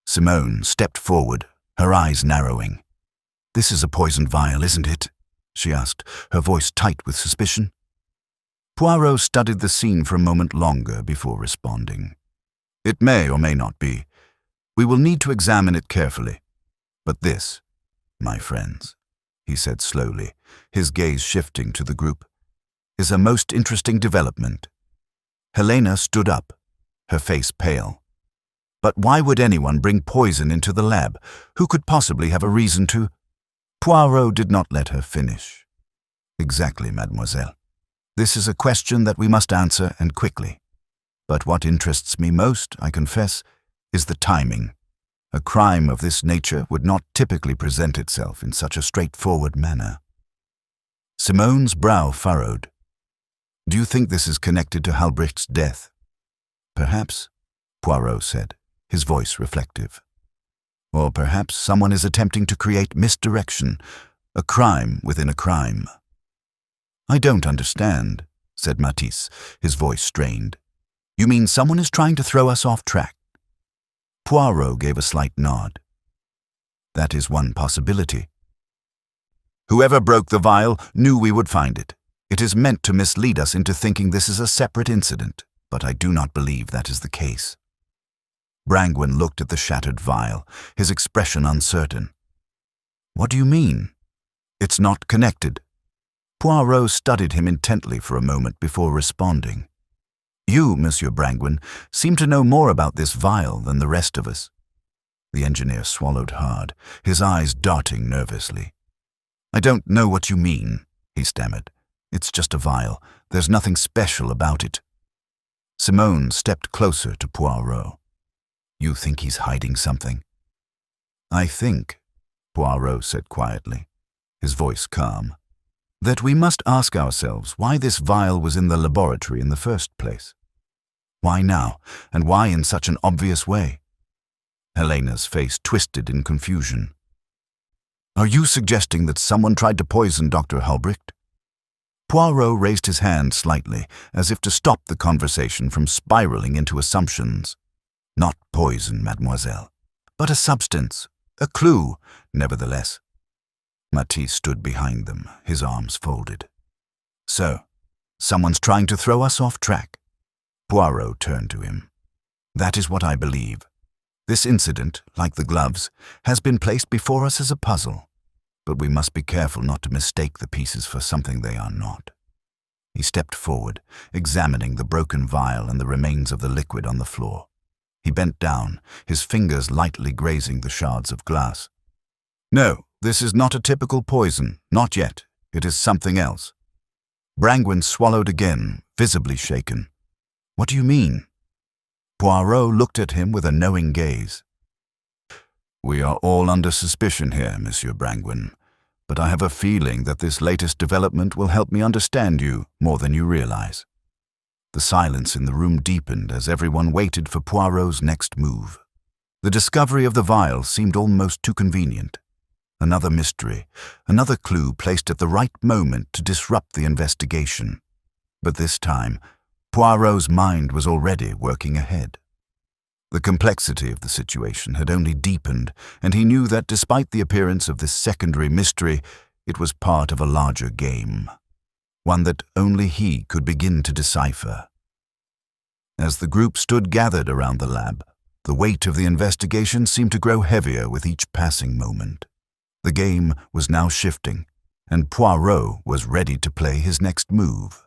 Simone stepped forward, her eyes narrowing. This is a poisoned vial, isn't it? She asked, her voice tight with suspicion. Poirot studied the scene for a moment longer before responding. It may or may not be. We will need to examine it carefully. But this, my friends, he said slowly, his gaze shifting to the group, is a most interesting development. Helena stood up, her face pale. But why would anyone bring poison into the lab? Who could possibly have a reason to... Poirot did not let her finish. Exactly, mademoiselle. This is a question that we must answer, and quickly. But what interests me most, I confess, is the timing. A crime of this nature would not typically present itself in such a straightforward manner. Simone's brow furrowed. Do you think this is connected to Halbricht's death? Perhaps, Poirot said, his voice reflective. Or perhaps someone is attempting to create misdirection, a crime within a crime. I don't understand, said Matisse, his voice strained. You mean someone is trying to throw us off track? Poirot gave a slight nod. That is one possibility. Whoever broke the vial knew we would find it. It is meant to mislead us into thinking this is a separate incident, but I do not believe that is the case. Brangwen looked at the shattered vial, his expression uncertain. What do you mean? It's not connected. Poirot studied him intently for a moment before responding. You, Monsieur Brangwen, seem to know more about this vial than the rest of us. The engineer swallowed hard, his eyes darting nervously. I don't know what you mean, he stammered. It's just a vial. There's nothing special about it. Simone stepped closer to Poirot. You think he's hiding something? I think, Poirot said quietly, his voice calm, that we must ask ourselves why this vial was in the laboratory in the first place. Why now, and why in such an obvious way? Helena's face twisted in confusion. Are you suggesting that someone tried to poison Dr. Hulbricht? Poirot raised his hand slightly, as if to stop the conversation from spiraling into assumptions. Not poison, mademoiselle, but a substance, a clue, nevertheless. Matisse stood behind them, his arms folded. So, someone's trying to throw us off track. Poirot turned to him. That is what I believe. This incident, like the gloves, has been placed before us as a puzzle, but we must be careful not to mistake the pieces for something they are not. He stepped forward, examining the broken vial and the remains of the liquid on the floor. He bent down, his fingers lightly grazing the shards of glass. No, this is not a typical poison, not yet. It is something else. Brangwen swallowed again, visibly shaken. What do you mean? Poirot looked at him with a knowing gaze. We are all under suspicion here, Monsieur Brangwen, but I have a feeling that this latest development will help me understand you more than you realize. The silence in the room deepened as everyone waited for Poirot's next move. The discovery of the vial seemed almost too convenient. Another mystery, another clue placed at the right moment to disrupt the investigation. But this time, Poirot's mind was already working ahead. The complexity of the situation had only deepened, and he knew that despite the appearance of this secondary mystery, it was part of a larger game, one that only he could begin to decipher. As the group stood gathered around the lab, the weight of the investigation seemed to grow heavier with each passing moment. The game was now shifting, and Poirot was ready to play his next move.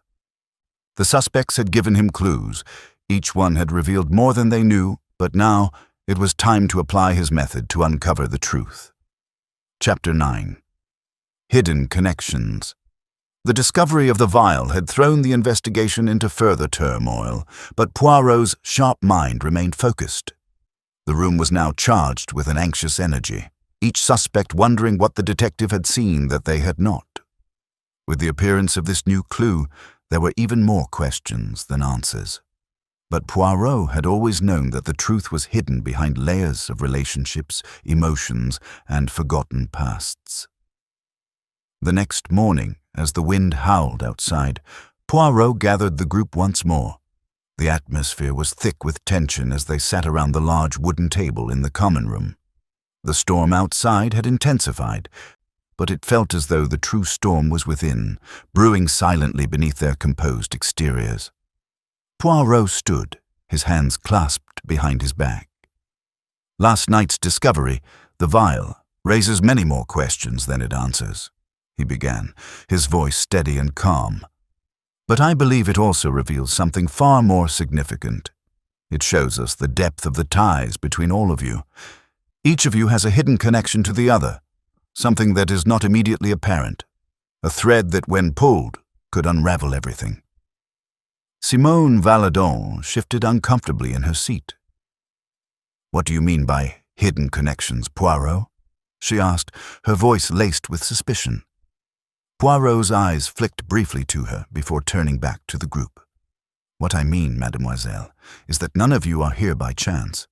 The suspects had given him clues. Each one had revealed more than they knew, but now it was time to apply his method to uncover the truth. Chapter 9. Hidden Connections. The discovery of the vial had thrown the investigation into further turmoil, but Poirot's sharp mind remained focused. The room was now charged with an anxious energy, each suspect wondering what the detective had seen that they had not. With the appearance of this new clue, there were even more questions than answers. But Poirot had always known that the truth was hidden behind layers of relationships, emotions, and forgotten pasts. The next morning, as the wind howled outside, Poirot gathered the group once more. The atmosphere was thick with tension as they sat around the large wooden table in the common room. The storm outside had intensified, but it felt as though the true storm was within, brewing silently beneath their composed exteriors. Poirot stood, his hands clasped behind his back. Last night's discovery, the vial, raises many more questions than it answers, he began, his voice steady and calm. But I believe it also reveals something far more significant. It shows us the depth of the ties between all of you. Each of you has a hidden connection to the other, something that is not immediately apparent, a thread that, when pulled, could unravel everything. Simone Valadon shifted uncomfortably in her seat. What do you mean by hidden connections, Poirot? She asked, her voice laced with suspicion. Poirot's eyes flicked briefly to her before turning back to the group. What I mean, mademoiselle, is that none of you are here by chance.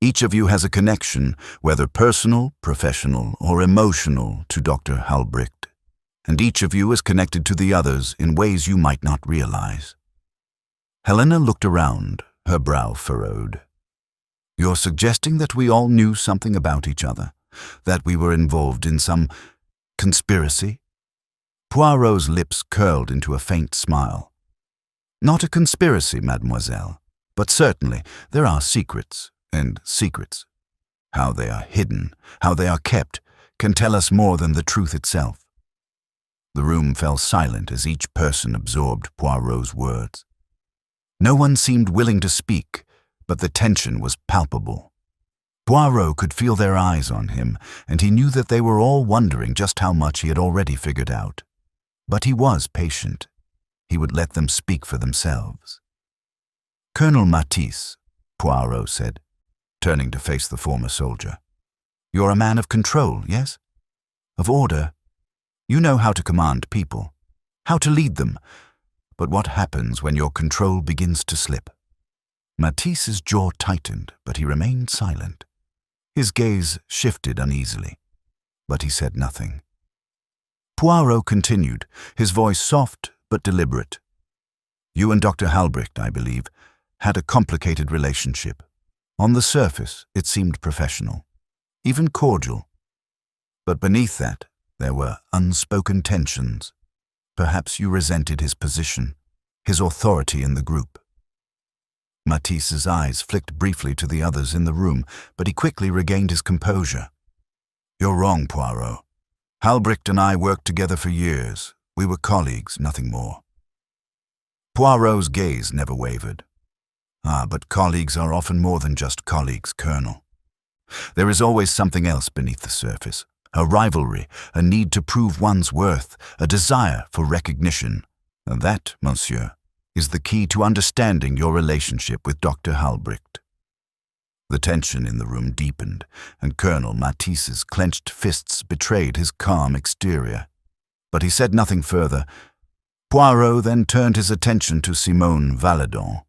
Each of you has a connection, whether personal, professional, or emotional, to Dr. Halbricht, and each of you is connected to the others in ways you might not realize. Helena looked around, her brow furrowed. You're suggesting that we all knew something about each other, that we were involved in some conspiracy? Poirot's lips curled into a faint smile. Not a conspiracy, mademoiselle, but certainly there are secrets, and secrets. How they are hidden, how they are kept, can tell us more than the truth itself. The room fell silent as each person absorbed Poirot's words. No one seemed willing to speak, but the tension was palpable. Poirot could feel their eyes on him, and he knew that they were all wondering just how much he had already figured out. But he was patient. He would let them speak for themselves. "Colonel Matisse," Poirot said, turning to face the former soldier. "You're a man of control, yes? Of order. You know how to command people, how to lead them. But what happens when your control begins to slip?" Matisse's jaw tightened, but he remained silent. His gaze shifted uneasily, but he said nothing. Poirot continued, his voice soft but deliberate. "You and Dr. Halbricht, I believe, had a complicated relationship. On the surface, it seemed professional, even cordial. But beneath that, there were unspoken tensions. Perhaps you resented his position, his authority in the group." Matisse's eyes flicked briefly to the others in the room, but he quickly regained his composure. "You're wrong, Poirot. Halbricht and I worked together for years. We were colleagues, nothing more." Poirot's gaze never wavered. But colleagues are often more than just colleagues, Colonel. There is always something else beneath the surface, a rivalry, a need to prove one's worth, a desire for recognition. And that, monsieur, is the key to understanding your relationship with Dr. Halbricht. The tension in the room deepened, and Colonel Matisse's clenched fists betrayed his calm exterior. But he said nothing further. Poirot then turned his attention to Simone Valadon.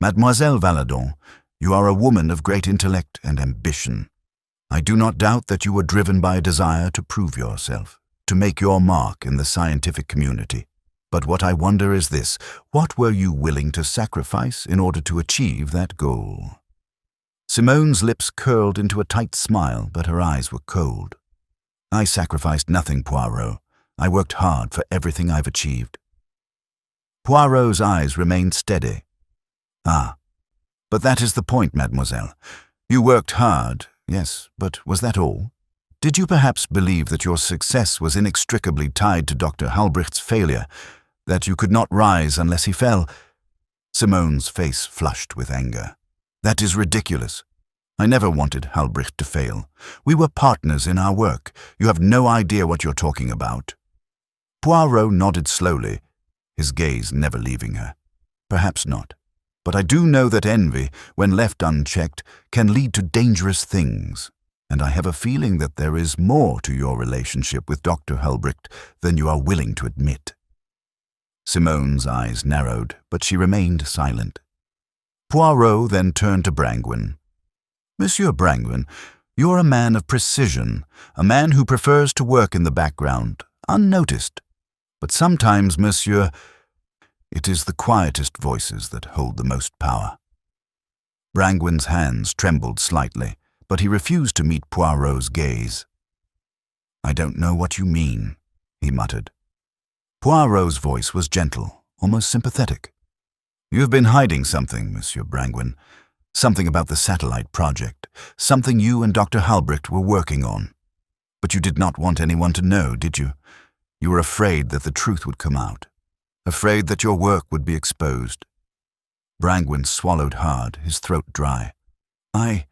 "Mademoiselle Valadon, you are a woman of great intellect and ambition. I do not doubt that you were driven by a desire to prove yourself, to make your mark in the scientific community. But what I wonder is this: what were you willing to sacrifice in order to achieve that goal?" Simone's lips curled into a tight smile, but her eyes were cold. "I sacrificed nothing, Poirot. I worked hard for everything I've achieved." Poirot's eyes remained steady. But that is the point, mademoiselle. You worked hard, yes, but was that all? Did you perhaps believe that your success was inextricably tied to Dr. Halbricht's failure, that you could not rise unless he fell? Simone's face flushed with anger. "That is ridiculous. I never wanted Halbricht to fail. We were partners in our work. You have no idea what you're talking about." Poirot nodded slowly, his gaze never leaving her. "Perhaps not. But I do know that envy, when left unchecked, can lead to dangerous things, and I have a feeling that there is more to your relationship with Dr. Halbricht than you are willing to admit." Simone's eyes narrowed, but she remained silent. Poirot then turned to Brangwyn. "Monsieur Brangwyn, you're a man of precision, a man who prefers to work in the background, unnoticed. But sometimes, monsieur, it is the quietest voices that hold the most power." Brangwyn's hands trembled slightly, but he refused to meet Poirot's gaze. "I don't know what you mean," he muttered. Poirot's voice was gentle, almost sympathetic. "You've been hiding something, Monsieur Brangwyn. Something about the satellite project. Something you and Dr. Halbricht were working on. But you did not want anyone to know, did you? You were afraid that the truth would come out. Afraid that your work would be exposed." Brangwyn swallowed hard, his throat dry. I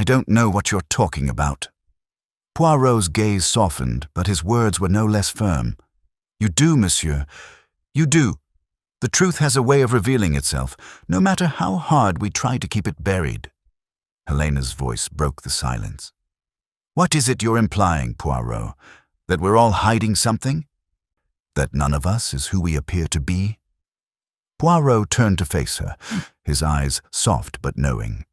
don't know what you're talking about." Poirot's gaze softened, but his words were no less firm. "You do, monsieur. You do. The truth has a way of revealing itself, no matter how hard we try to keep it buried." Helena's voice broke the silence. "What is it you're implying, Poirot? That we're all hiding something? That none of us is who we appear to be?" Poirot turned to face her, his eyes soft but knowing.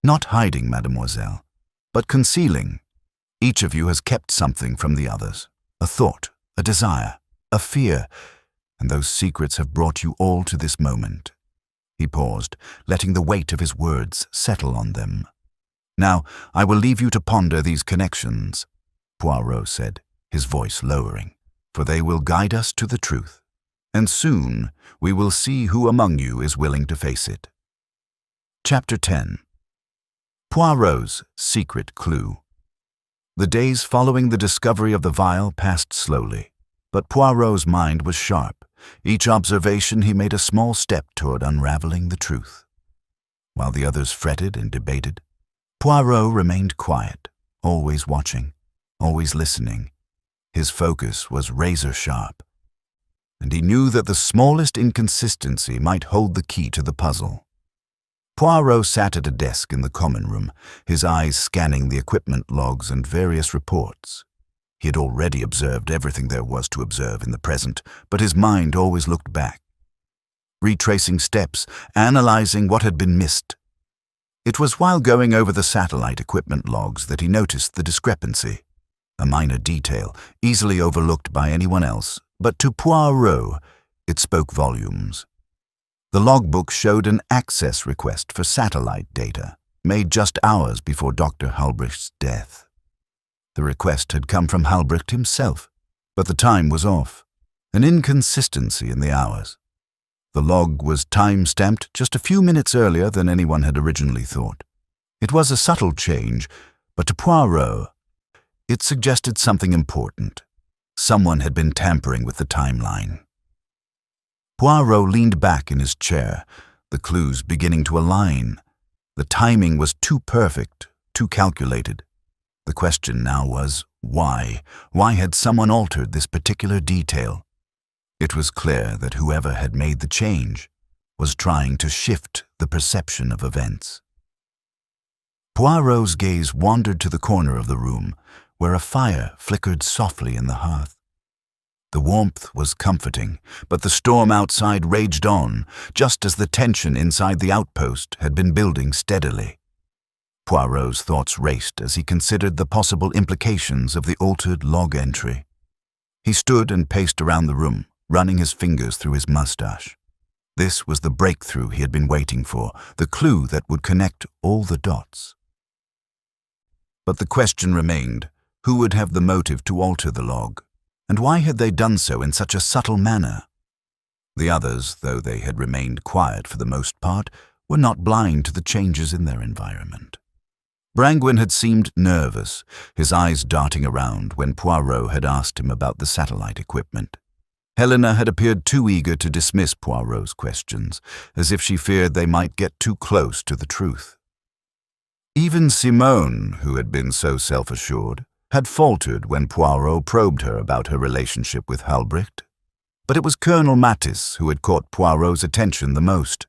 "Not hiding, mademoiselle, but concealing. Each of you has kept something from the others, a thought, a desire, a fear, and those secrets have brought you all to this moment." He paused, letting the weight of his words settle on them. "Now, I will leave you to ponder these connections," Poirot said, his voice lowering, "for they will guide us to the truth, and soon we will see who among you is willing to face it." Chapter 10. Poirot's Secret Clue. The days following the discovery of the vial passed slowly, but Poirot's mind was sharp. Each observation he made a small step toward unraveling the truth. While the others fretted and debated, Poirot remained quiet, always watching, always listening. His focus was razor-sharp, and he knew that the smallest inconsistency might hold the key to the puzzle. Poirot sat at a desk in the common room, his eyes scanning the equipment logs and various reports. He had already observed everything there was to observe in the present, but his mind always looked back, retracing steps, analyzing what had been missed. It was while going over the satellite equipment logs that he noticed the discrepancy, a minor detail, easily overlooked by anyone else, but to Poirot it spoke volumes. The logbook showed an access request for satellite data, made just hours before Dr. Halbricht's death. The request had come from Halbricht himself, but the time was off, an inconsistency in the hours. The log was time-stamped just a few minutes earlier than anyone had originally thought. It was a subtle change, but to Poirot, it suggested something important. Someone had been tampering with the timeline. Poirot leaned back in his chair, the clues beginning to align. The timing was too perfect, too calculated. The question now was, why? Why had someone altered this particular detail? It was clear that whoever had made the change was trying to shift the perception of events. Poirot's gaze wandered to the corner of the room, where a fire flickered softly in the hearth. The warmth was comforting, but the storm outside raged on, just as the tension inside the outpost had been building steadily. Poirot's thoughts raced as he considered the possible implications of the altered log entry. He stood and paced around the room, running his fingers through his mustache. This was the breakthrough he had been waiting for, the clue that would connect all the dots. But the question remained, who would have the motive to alter the log, and why had they done so in such a subtle manner? The others, though they had remained quiet for the most part, were not blind to the changes in their environment. Brangwyn had seemed nervous, his eyes darting around when Poirot had asked him about the satellite equipment. Helena had appeared too eager to dismiss Poirot's questions, as if she feared they might get too close to the truth. Even Simone, who had been so self-assured, had faltered when Poirot probed her about her relationship with Halbricht. But it was Colonel Mattis who had caught Poirot's attention the most.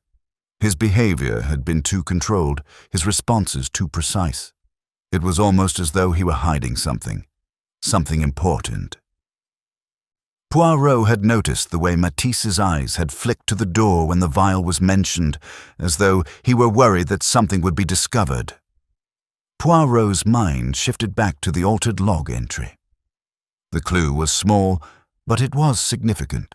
His behavior had been too controlled, his responses too precise. It was almost as though he were hiding something important. Poirot had noticed the way Matisse's eyes had flicked to the door when the vial was mentioned, as though he were worried that something would be discovered. Poirot's mind shifted back to the altered log entry. The clue was small, but it was significant.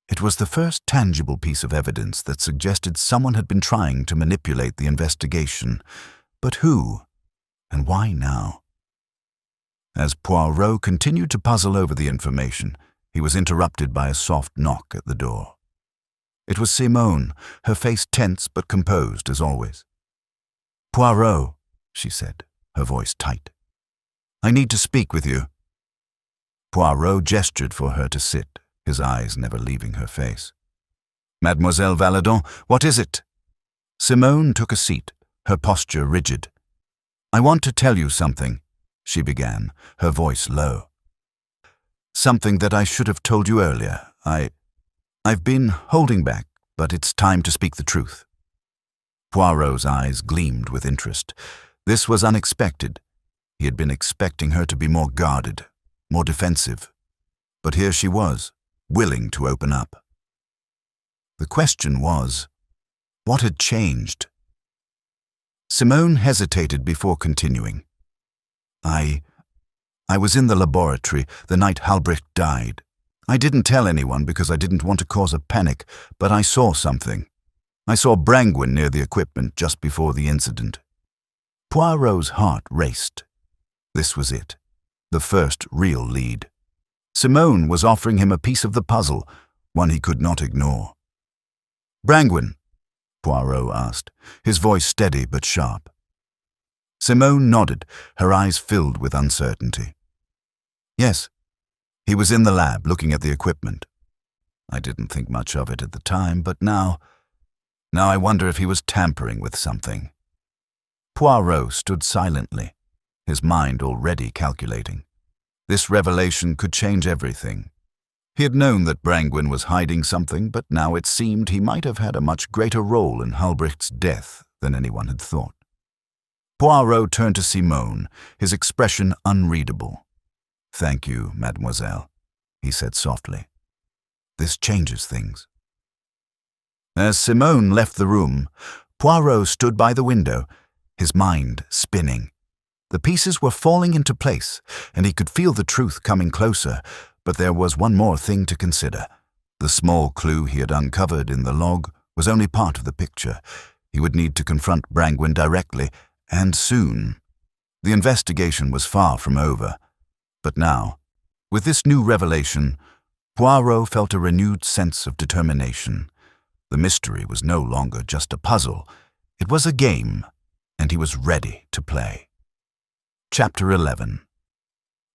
It was the first tangible piece of evidence that suggested someone had been trying to manipulate the investigation. But who? And why now? As Poirot continued to puzzle over the information, he was interrupted by a soft knock at the door. It was Simone, her face tense but composed as always. "Poirot," she said, her voice tight. "I need to speak with you." Poirot gestured for her to sit, his eyes never leaving her face. "Mademoiselle Valadon, what is it?" Simone took a seat, her posture rigid. "I want to tell you something," she began, her voice low. "Something that I should have told you earlier. I've been holding back, but it's time to speak the truth." Poirot's eyes gleamed with interest. This was unexpected. He had been expecting her to be more guarded, more defensive. But here she was, willing to open up. The question was, what had changed? Simone hesitated before continuing. I was in the laboratory the night Halbricht died. I didn't tell anyone because I didn't want to cause a panic, but I saw something. I saw Brangwyn near the equipment just before the incident. Poirot's heart raced. This was it, the first real lead. Simone was offering him a piece of the puzzle, one he could not ignore. "Brangwyn?" Poirot asked, his voice steady but sharp. Simone nodded, her eyes filled with uncertainty. "Yes. He was in the lab, looking at the equipment. I didn't think much of it at the time, but now I wonder if he was tampering with something." Poirot stood silently, his mind already calculating. This revelation could change everything. He had known that Brangwyn was hiding something, but now it seemed he might have had a much greater role in Halbricht's death than anyone had thought. Poirot turned to Simone, his expression unreadable. "Thank you, mademoiselle," he said softly. "This changes things." As Simone left the room, Poirot stood by the window, his mind spinning. The pieces were falling into place, and he could feel the truth coming closer, but there was one more thing to consider. The small clue he had uncovered in the log was only part of the picture. He would need to confront Brangwyn directly, and soon. The investigation was far from over. But now, with this new revelation, Poirot felt a renewed sense of determination. The mystery was no longer just a puzzle. It was a game, and he was ready to play. Chapter 11.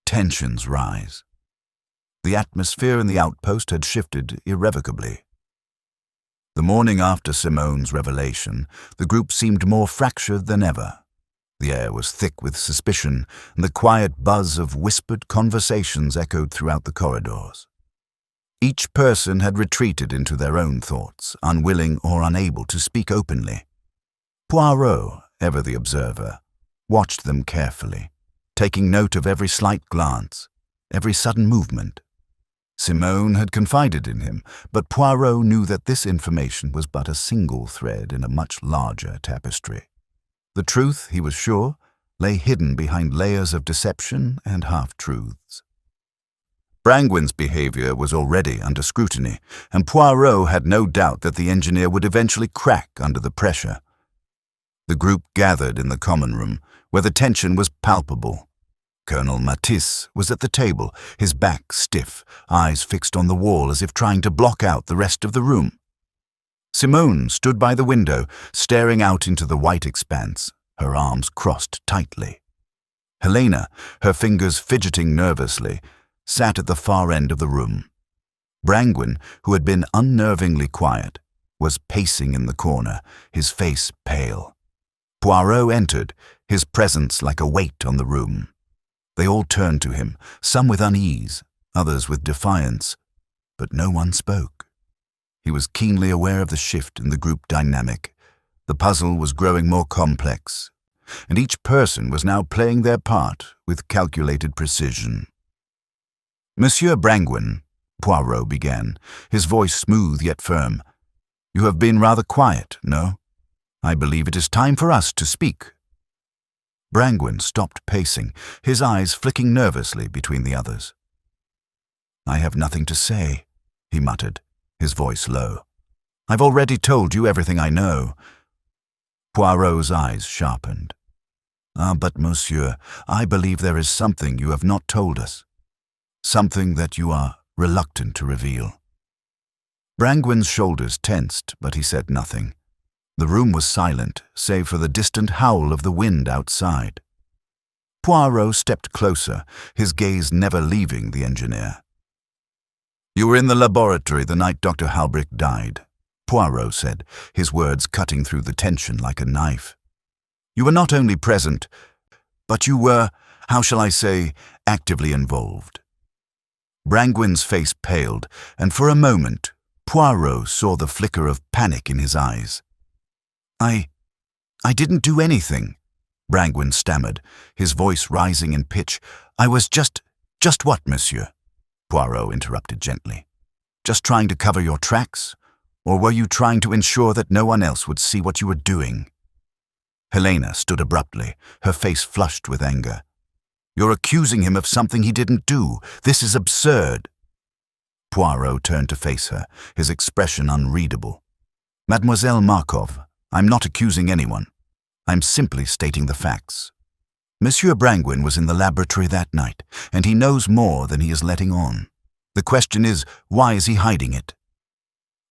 Tensions rise. The atmosphere in the outpost had shifted irrevocably. The morning after Simone's revelation, the group seemed more fractured than ever. The air was thick with suspicion, and the quiet buzz of whispered conversations echoed throughout the corridors. Each person had retreated into their own thoughts, unwilling or unable to speak openly. Poirot, ever the observer, watched them carefully, taking note of every slight glance, every sudden movement. Simone had confided in him, but Poirot knew that this information was but a single thread in a much larger tapestry. The truth, he was sure, lay hidden behind layers of deception and half-truths. Brangwyn's behavior was already under scrutiny, and Poirot had no doubt that the engineer would eventually crack under the pressure. The group gathered in the common room, where the tension was palpable. Colonel Matisse was at the table, his back stiff, eyes fixed on the wall as if trying to block out the rest of the room. Simone stood by the window, staring out into the white expanse, her arms crossed tightly. Helena, her fingers fidgeting nervously, sat at the far end of the room. Brangwyn, who had been unnervingly quiet, was pacing in the corner, his face pale. Poirot entered, his presence like a weight on the room. They all turned to him, some with unease, others with defiance, but no one spoke. He was keenly aware of the shift in the group dynamic. The puzzle was growing more complex, and each person was now playing their part with calculated precision. "Monsieur Brangwyn," Poirot began, his voice smooth yet firm, "you have been rather quiet, no? I believe it is time for us to speak." Brangwyn stopped pacing, his eyes flicking nervously between the others. "I have nothing to say," he muttered, his voice low. "I've already told you everything I know." Poirot's eyes sharpened. "Ah, but monsieur, I believe there is something you have not told us. Something that you are reluctant to reveal." Brangwyn's shoulders tensed, but he said nothing. The room was silent, save for the distant howl of the wind outside. Poirot stepped closer, his gaze never leaving the engineer. "You were in the laboratory the night Dr. Halbricht died," Poirot said, his words cutting through the tension like a knife. "You were not only present, but you were, how shall I say, actively involved." Brangwyn's face paled, and for a moment, Poirot saw the flicker of panic in his eyes. I didn't do anything," Brangwyn stammered, his voice rising in pitch. "I was just what, monsieur?" Poirot interrupted gently. "Just trying to cover your tracks? Or were you trying to ensure that no one else would see what you were doing?" Helena stood abruptly, her face flushed with anger. "You're accusing him of something he didn't do. This is absurd." Poirot turned to face her, his expression unreadable. "Mademoiselle Markov, I'm not accusing anyone. I'm simply stating the facts. Monsieur Brangwyn was in the laboratory that night, and he knows more than he is letting on. The question is, why is he hiding it?"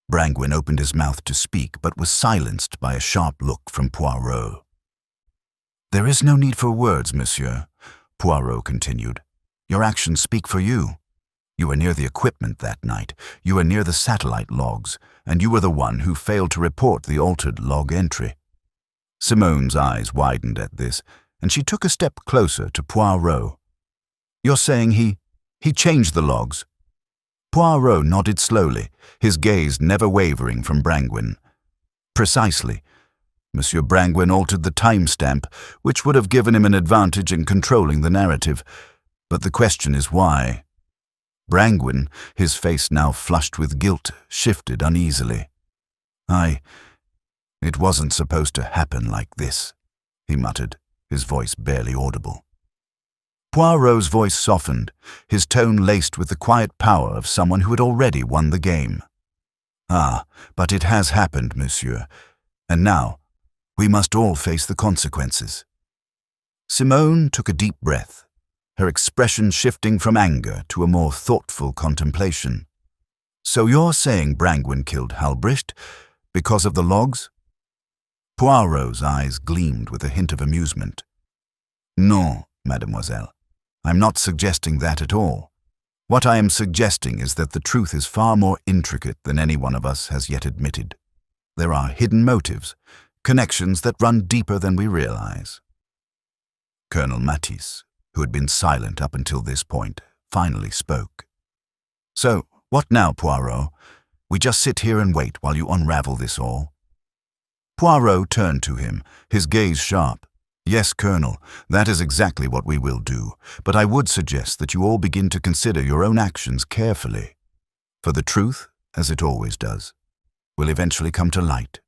Brangwyn opened his mouth to speak, but was silenced by a sharp look from Poirot. "There is no need for words, monsieur," Poirot continued. "Your actions speak for you. You were near the equipment that night, you were near the satellite logs, and you were the one who failed to report the altered log entry." Simone's eyes widened at this, and she took a step closer to Poirot. "You're saying he changed the logs?" Poirot nodded slowly, his gaze never wavering from Brangwyn. "Precisely. Monsieur Brangwyn altered the timestamp, which would have given him an advantage in controlling the narrative. But the question is why?" Brangwyn, his face now flushed with guilt, shifted uneasily. It wasn't supposed to happen like this," he muttered, his voice barely audible. Poirot's voice softened, his tone laced with the quiet power of someone who had already won the game. "Ah, but it has happened, monsieur, and now we must all face the consequences." Simone took a deep breath, her expression shifting from anger to a more thoughtful contemplation. "So you're saying Brangwyn killed Halbricht because of the logs?" Poirot's eyes gleamed with a hint of amusement. "No, mademoiselle. I'm not suggesting that at all. What I am suggesting is that the truth is far more intricate than any one of us has yet admitted. There are hidden motives, connections that run deeper than we realize." Colonel Matisse, who had been silent up until this point, finally spoke. "So, what now, Poirot? We just sit here and wait while you unravel this all?" Poirot turned to him, his gaze sharp. "Yes, Colonel, that is exactly what we will do, but I would suggest that you all begin to consider your own actions carefully. For the truth, as it always does, will eventually come to light."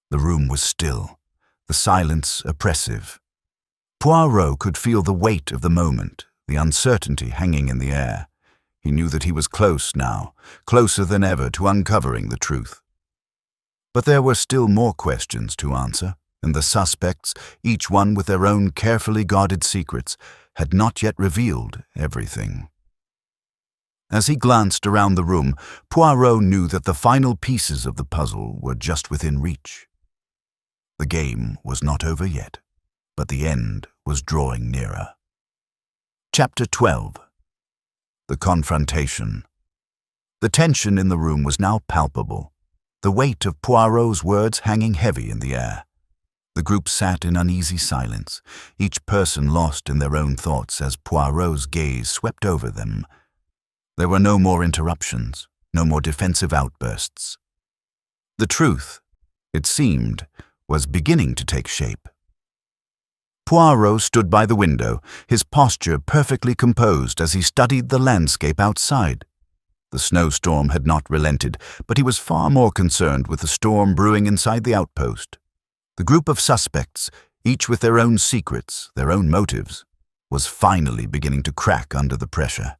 The room was still, the silence oppressive. Poirot could feel the weight of the moment, the uncertainty hanging in the air. He knew that he was close now, closer than ever to uncovering the truth. But there were still more questions to answer, and the suspects, each one with their own carefully guarded secrets, had not yet revealed everything. As he glanced around the room, Poirot knew that the final pieces of the puzzle were just within reach. The game was not over yet, but the end was drawing nearer. Chapter 12. The Confrontation. The tension in the room was now palpable, the weight of Poirot's words hanging heavy in the air. The group sat in uneasy silence, each person lost in their own thoughts as Poirot's gaze swept over them. There were no more interruptions, no more defensive outbursts. The truth, it seemed, was beginning to take shape. Poirot stood by the window, his posture perfectly composed as he studied the landscape outside. The snowstorm had not relented, but he was far more concerned with the storm brewing inside the outpost. The group of suspects, each with their own secrets, their own motives, was finally beginning to crack under the pressure.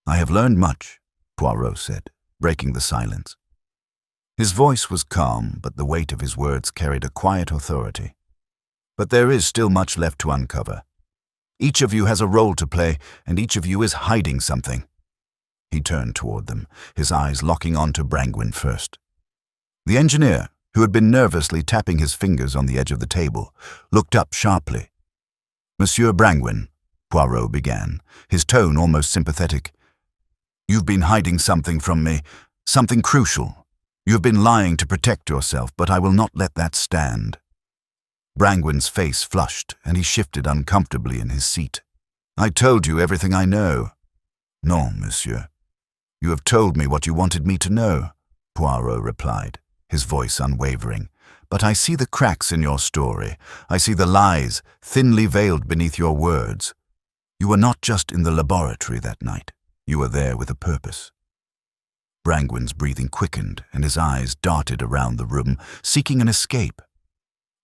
"I have learned much," Poirot said, breaking the silence. His voice was calm, but the weight of his words carried a quiet authority. "But there is still much left to uncover. Each of you has a role to play, and each of you is hiding something." He turned toward them, his eyes locking onto Brangwyn first. The engineer, who had been nervously tapping his fingers on the edge of the table, looked up sharply. "Monsieur Brangwyn," Poirot began, his tone almost sympathetic, "you've been hiding something from me, something crucial. You've been lying to protect yourself, but I will not let that stand." Brangwyn's face flushed, and he shifted uncomfortably in his seat. "I told you everything I know." "Non, monsieur. You have told me what you wanted me to know," Poirot replied, his voice unwavering. "But I see the cracks in your story. I see the lies thinly veiled beneath your words. You were not just in the laboratory that night. You were there with a purpose." Brangwen's breathing quickened and his eyes darted around the room, seeking an escape.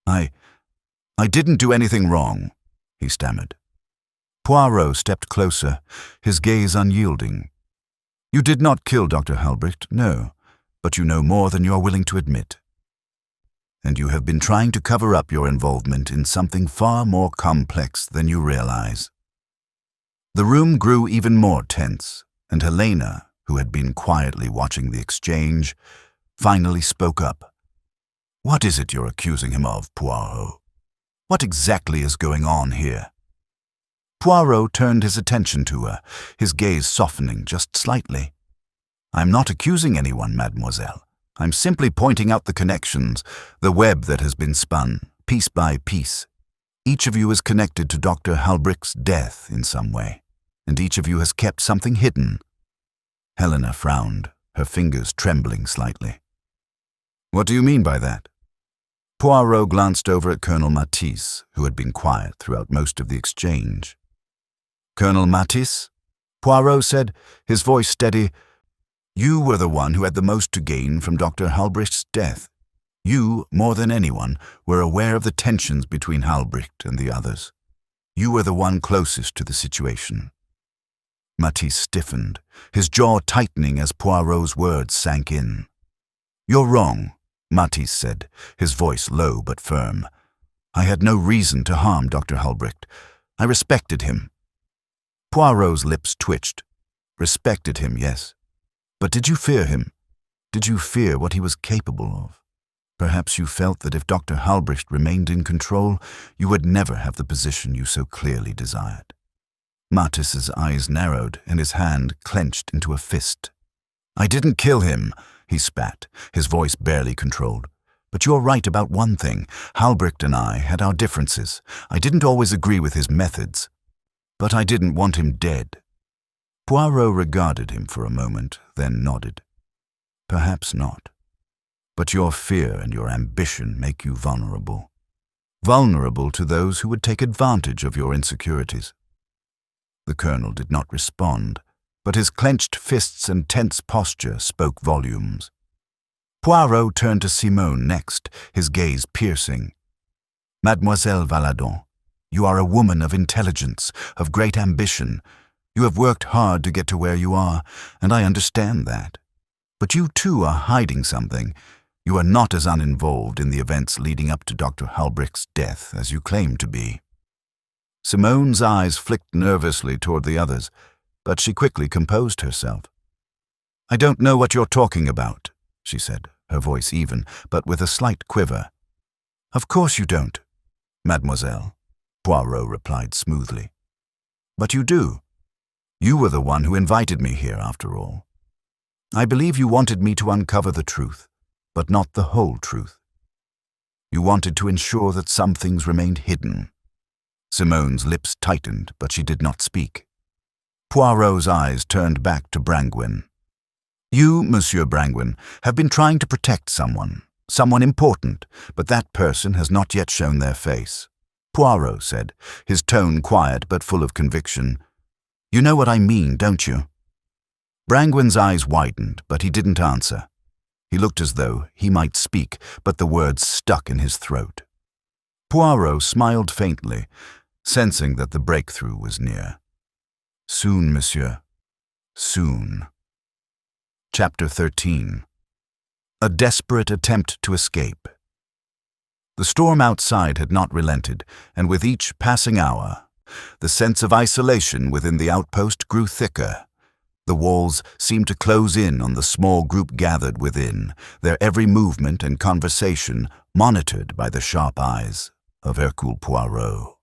I didn't do anything wrong," he stammered. Poirot stepped closer, his gaze unyielding. "You did not kill Dr. Halbricht, no, but you know more than you are willing to admit. And you have been trying to cover up your involvement in something far more complex than you realize." The room grew even more tense, and Helena, who had been quietly watching the exchange, finally spoke up. "What is it you're accusing him of, Poirot? What exactly is going on here?" Poirot turned his attention to her, his gaze softening just slightly. "I'm not accusing anyone, mademoiselle. I'm simply pointing out the connections, the web that has been spun, piece by piece. Each of you is connected to Dr. Halbricht's death in some way, and each of you has kept something hidden." Helena frowned, her fingers trembling slightly. "What do you mean by that?" Poirot glanced over at Colonel Matisse, who had been quiet throughout most of the exchange. "Colonel Matisse," Poirot said, his voice steady, "you were the one who had the most to gain from Dr. Halbricht's death. You, more than anyone, were aware of the tensions between Halbricht and the others. You were the one closest to the situation." Matisse stiffened, his jaw tightening as Poirot's words sank in. "You're wrong," Matisse said, his voice low but firm. "I had no reason to harm Dr. Halbricht. I respected him." Poirot's lips twitched. Respected him, yes. But did you fear him? Did you fear what he was capable of? Perhaps you felt that if Dr. Halbricht remained in control, you would never have the position you so clearly desired. Matisse's eyes narrowed and his hand clenched into a fist. "I didn't kill him," he spat, his voice barely controlled. "But you're right about one thing. Halbricht and I had our differences. I didn't always agree with his methods. But I didn't want him dead." Poirot regarded him for a moment, then nodded. "Perhaps not. But your fear and your ambition make you vulnerable. Vulnerable to those who would take advantage of your insecurities." The colonel did not respond, but his clenched fists and tense posture spoke volumes. Poirot turned to Simone next, his gaze piercing. "Mademoiselle Valadon, you are a woman of intelligence, of great ambition. You have worked hard to get to where you are, and I understand that. But you too are hiding something. You are not as uninvolved in the events leading up to Dr. Halbricht's death as you claim to be." Simone's eyes flicked nervously toward the others, but she quickly composed herself. "I don't know what you're talking about," she said, her voice even, but with a slight quiver. "Of course you don't, mademoiselle," Poirot replied smoothly. "But you do. You were the one who invited me here, after all. I believe you wanted me to uncover the truth, but not the whole truth. You wanted to ensure that some things remained hidden." Simone's lips tightened, but she did not speak. Poirot's eyes turned back to Brangwen. "You, Monsieur Brangwen, have been trying to protect someone important, but that person has not yet shown their face," Poirot said, his tone quiet but full of conviction. "You know what I mean, don't you?" Brangwen's eyes widened, but he didn't answer. He looked as though he might speak, but the words stuck in his throat. Poirot smiled faintly, sensing that the breakthrough was near. "Soon, monsieur. Soon." Chapter 13. A desperate attempt to escape. The storm outside had not relented, and with each passing hour, the sense of isolation within the outpost grew thicker. The walls seemed to close in on the small group gathered within, their every movement and conversation monitored by the sharp eyes of Hercule Poirot.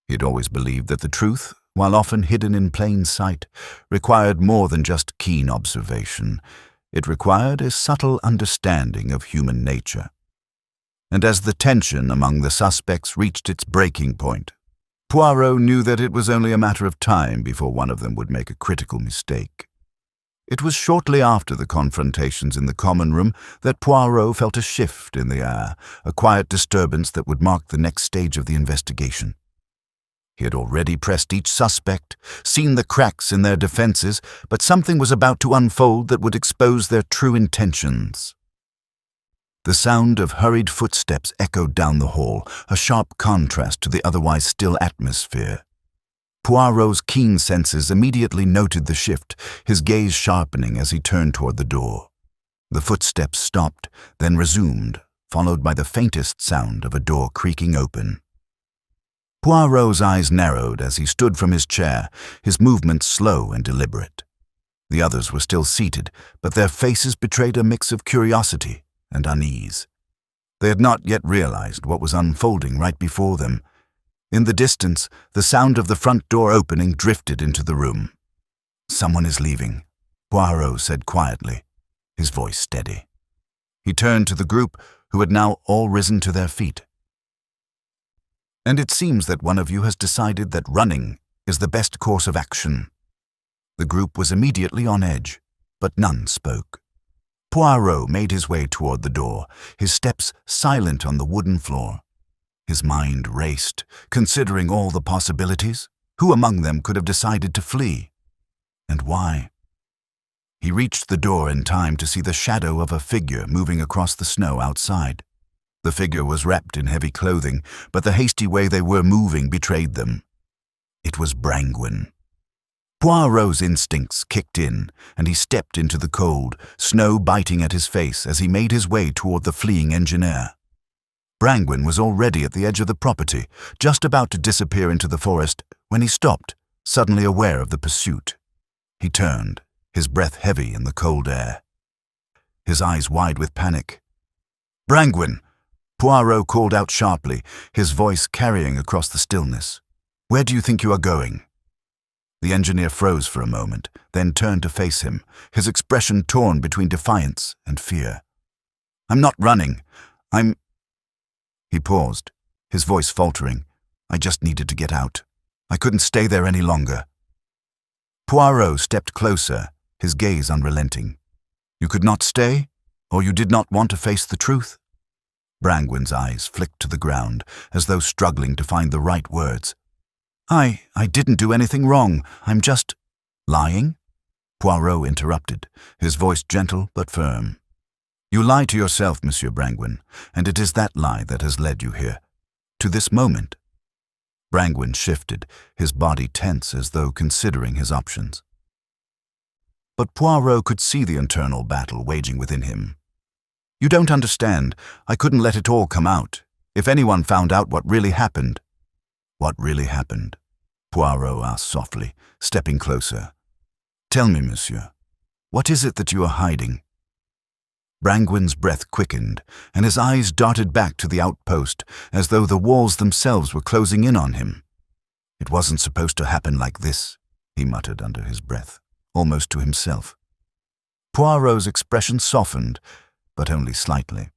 He had always believed that the truth, while often hidden in plain sight, required more than just keen observation. It required a subtle understanding of human nature. And as the tension among the suspects reached its breaking point, Poirot knew that it was only a matter of time before one of them would make a critical mistake. It was shortly after the confrontations in the common room that Poirot felt a shift in the air, a quiet disturbance that would mark the next stage of the investigation. He had already pressed each suspect, seen the cracks in their defenses, but something was about to unfold that would expose their true intentions. The sound of hurried footsteps echoed down the hall, a sharp contrast to the otherwise still atmosphere. Poirot's keen senses immediately noted the shift, his gaze sharpening as he turned toward the door. The footsteps stopped, then resumed, followed by the faintest sound of a door creaking open. Poirot's eyes narrowed as he stood from his chair, his movements slow and deliberate. The others were still seated, but their faces betrayed a mix of curiosity and unease. They had not yet realized what was unfolding right before them. In the distance, the sound of the front door opening drifted into the room. "Someone is leaving," Poirot said quietly, his voice steady. He turned to the group, who had now all risen to their feet. "And it seems that one of you has decided that running is the best course of action." The group was immediately on edge, but none spoke. Poirot made his way toward the door, his steps silent on the wooden floor. His mind raced, considering all the possibilities. Who among them could have decided to flee? And why? He reached the door in time to see the shadow of a figure moving across the snow outside. The figure was wrapped in heavy clothing, but the hasty way they were moving betrayed them. It was Brangwyn. Poirot's instincts kicked in, and he stepped into the cold, snow biting at his face as he made his way toward the fleeing engineer. Brangwyn was already at the edge of the property, just about to disappear into the forest, when he stopped, suddenly aware of the pursuit. He turned, his breath heavy in the cold air, his eyes wide with panic. "Brangwyn!" Poirot called out sharply, his voice carrying across the stillness. "Where do you think you are going?" The engineer froze for a moment, then turned to face him, his expression torn between defiance and fear. "I'm not running. He paused, his voice faltering. "I just needed to get out. I couldn't stay there any longer." Poirot stepped closer, his gaze unrelenting. "You could not stay? Or you did not want to face the truth?" Brangwyn's eyes flicked to the ground, as though struggling to find the right words. I didn't do anything wrong. I'm just—" "Lying?" Poirot interrupted, his voice gentle but firm. "You lie to yourself, Monsieur Brangwyn, and it is that lie that has led you here. To this moment." Brangwyn shifted, his body tense as though considering his options. But Poirot could see the internal battle waging within him. "You don't understand. I couldn't let it all come out. If anyone found out what really happened—" "What really happened?" Poirot asked softly, stepping closer. "Tell me, monsieur, what is it that you are hiding?" Brangwyn's breath quickened, and his eyes darted back to the outpost, as though the walls themselves were closing in on him. "It wasn't supposed to happen like this," he muttered under his breath, almost to himself. Poirot's expression softened, but only slightly.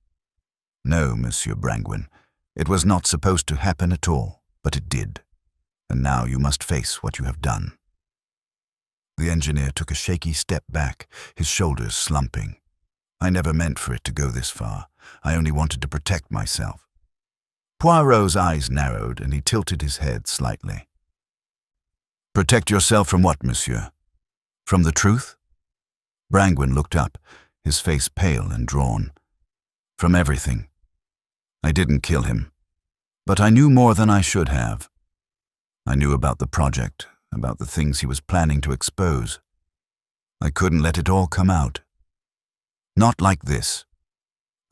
"No, Monsieur Brangwyn, it was not supposed to happen at all, but it did. And now you must face what you have done." The engineer took a shaky step back, his shoulders slumping. "I never meant for it to go this far. I only wanted to protect myself." Poirot's eyes narrowed, and he tilted his head slightly. "Protect yourself from what, monsieur? From the truth?" Brangwyn looked up, his face pale and drawn. "From everything. I didn't kill him, but I knew more than I should have. I knew about the project, about the things he was planning to expose. I couldn't let it all come out. Not like this."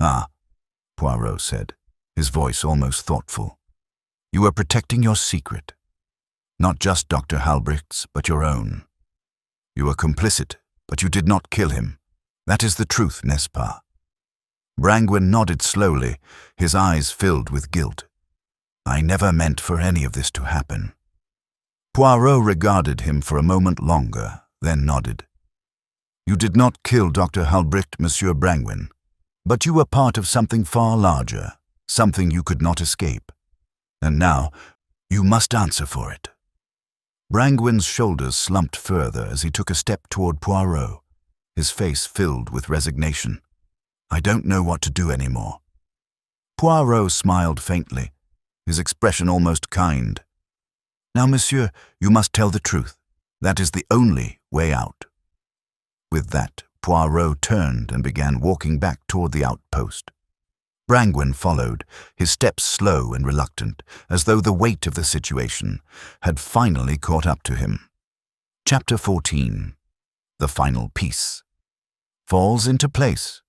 "Ah," Poirot said, his voice almost thoughtful. "You were protecting your secret. Not just Dr. Halbricht's, but your own. You were complicit, but you did not kill him. That is the truth, n'est-ce pas?" Brangwyn nodded slowly, his eyes filled with guilt. "I never meant for any of this to happen." Poirot regarded him for a moment longer, then nodded. "You did not kill Dr. Halbricht, Monsieur Brangwyn, but you were part of something far larger, something you could not escape. And now, you must answer for it." Brangwyn's shoulders slumped further as he took a step toward Poirot, his face filled with resignation. "I don't know what to do anymore." Poirot smiled faintly, his expression almost kind. Now, monsieur, you must tell the truth. That is the only way out." With that, Poirot turned and began walking back toward the outpost. Brangwen followed, his steps slow and reluctant, as though the weight of the situation had finally caught up to him. Chapter 14. The final piece. Falls into place.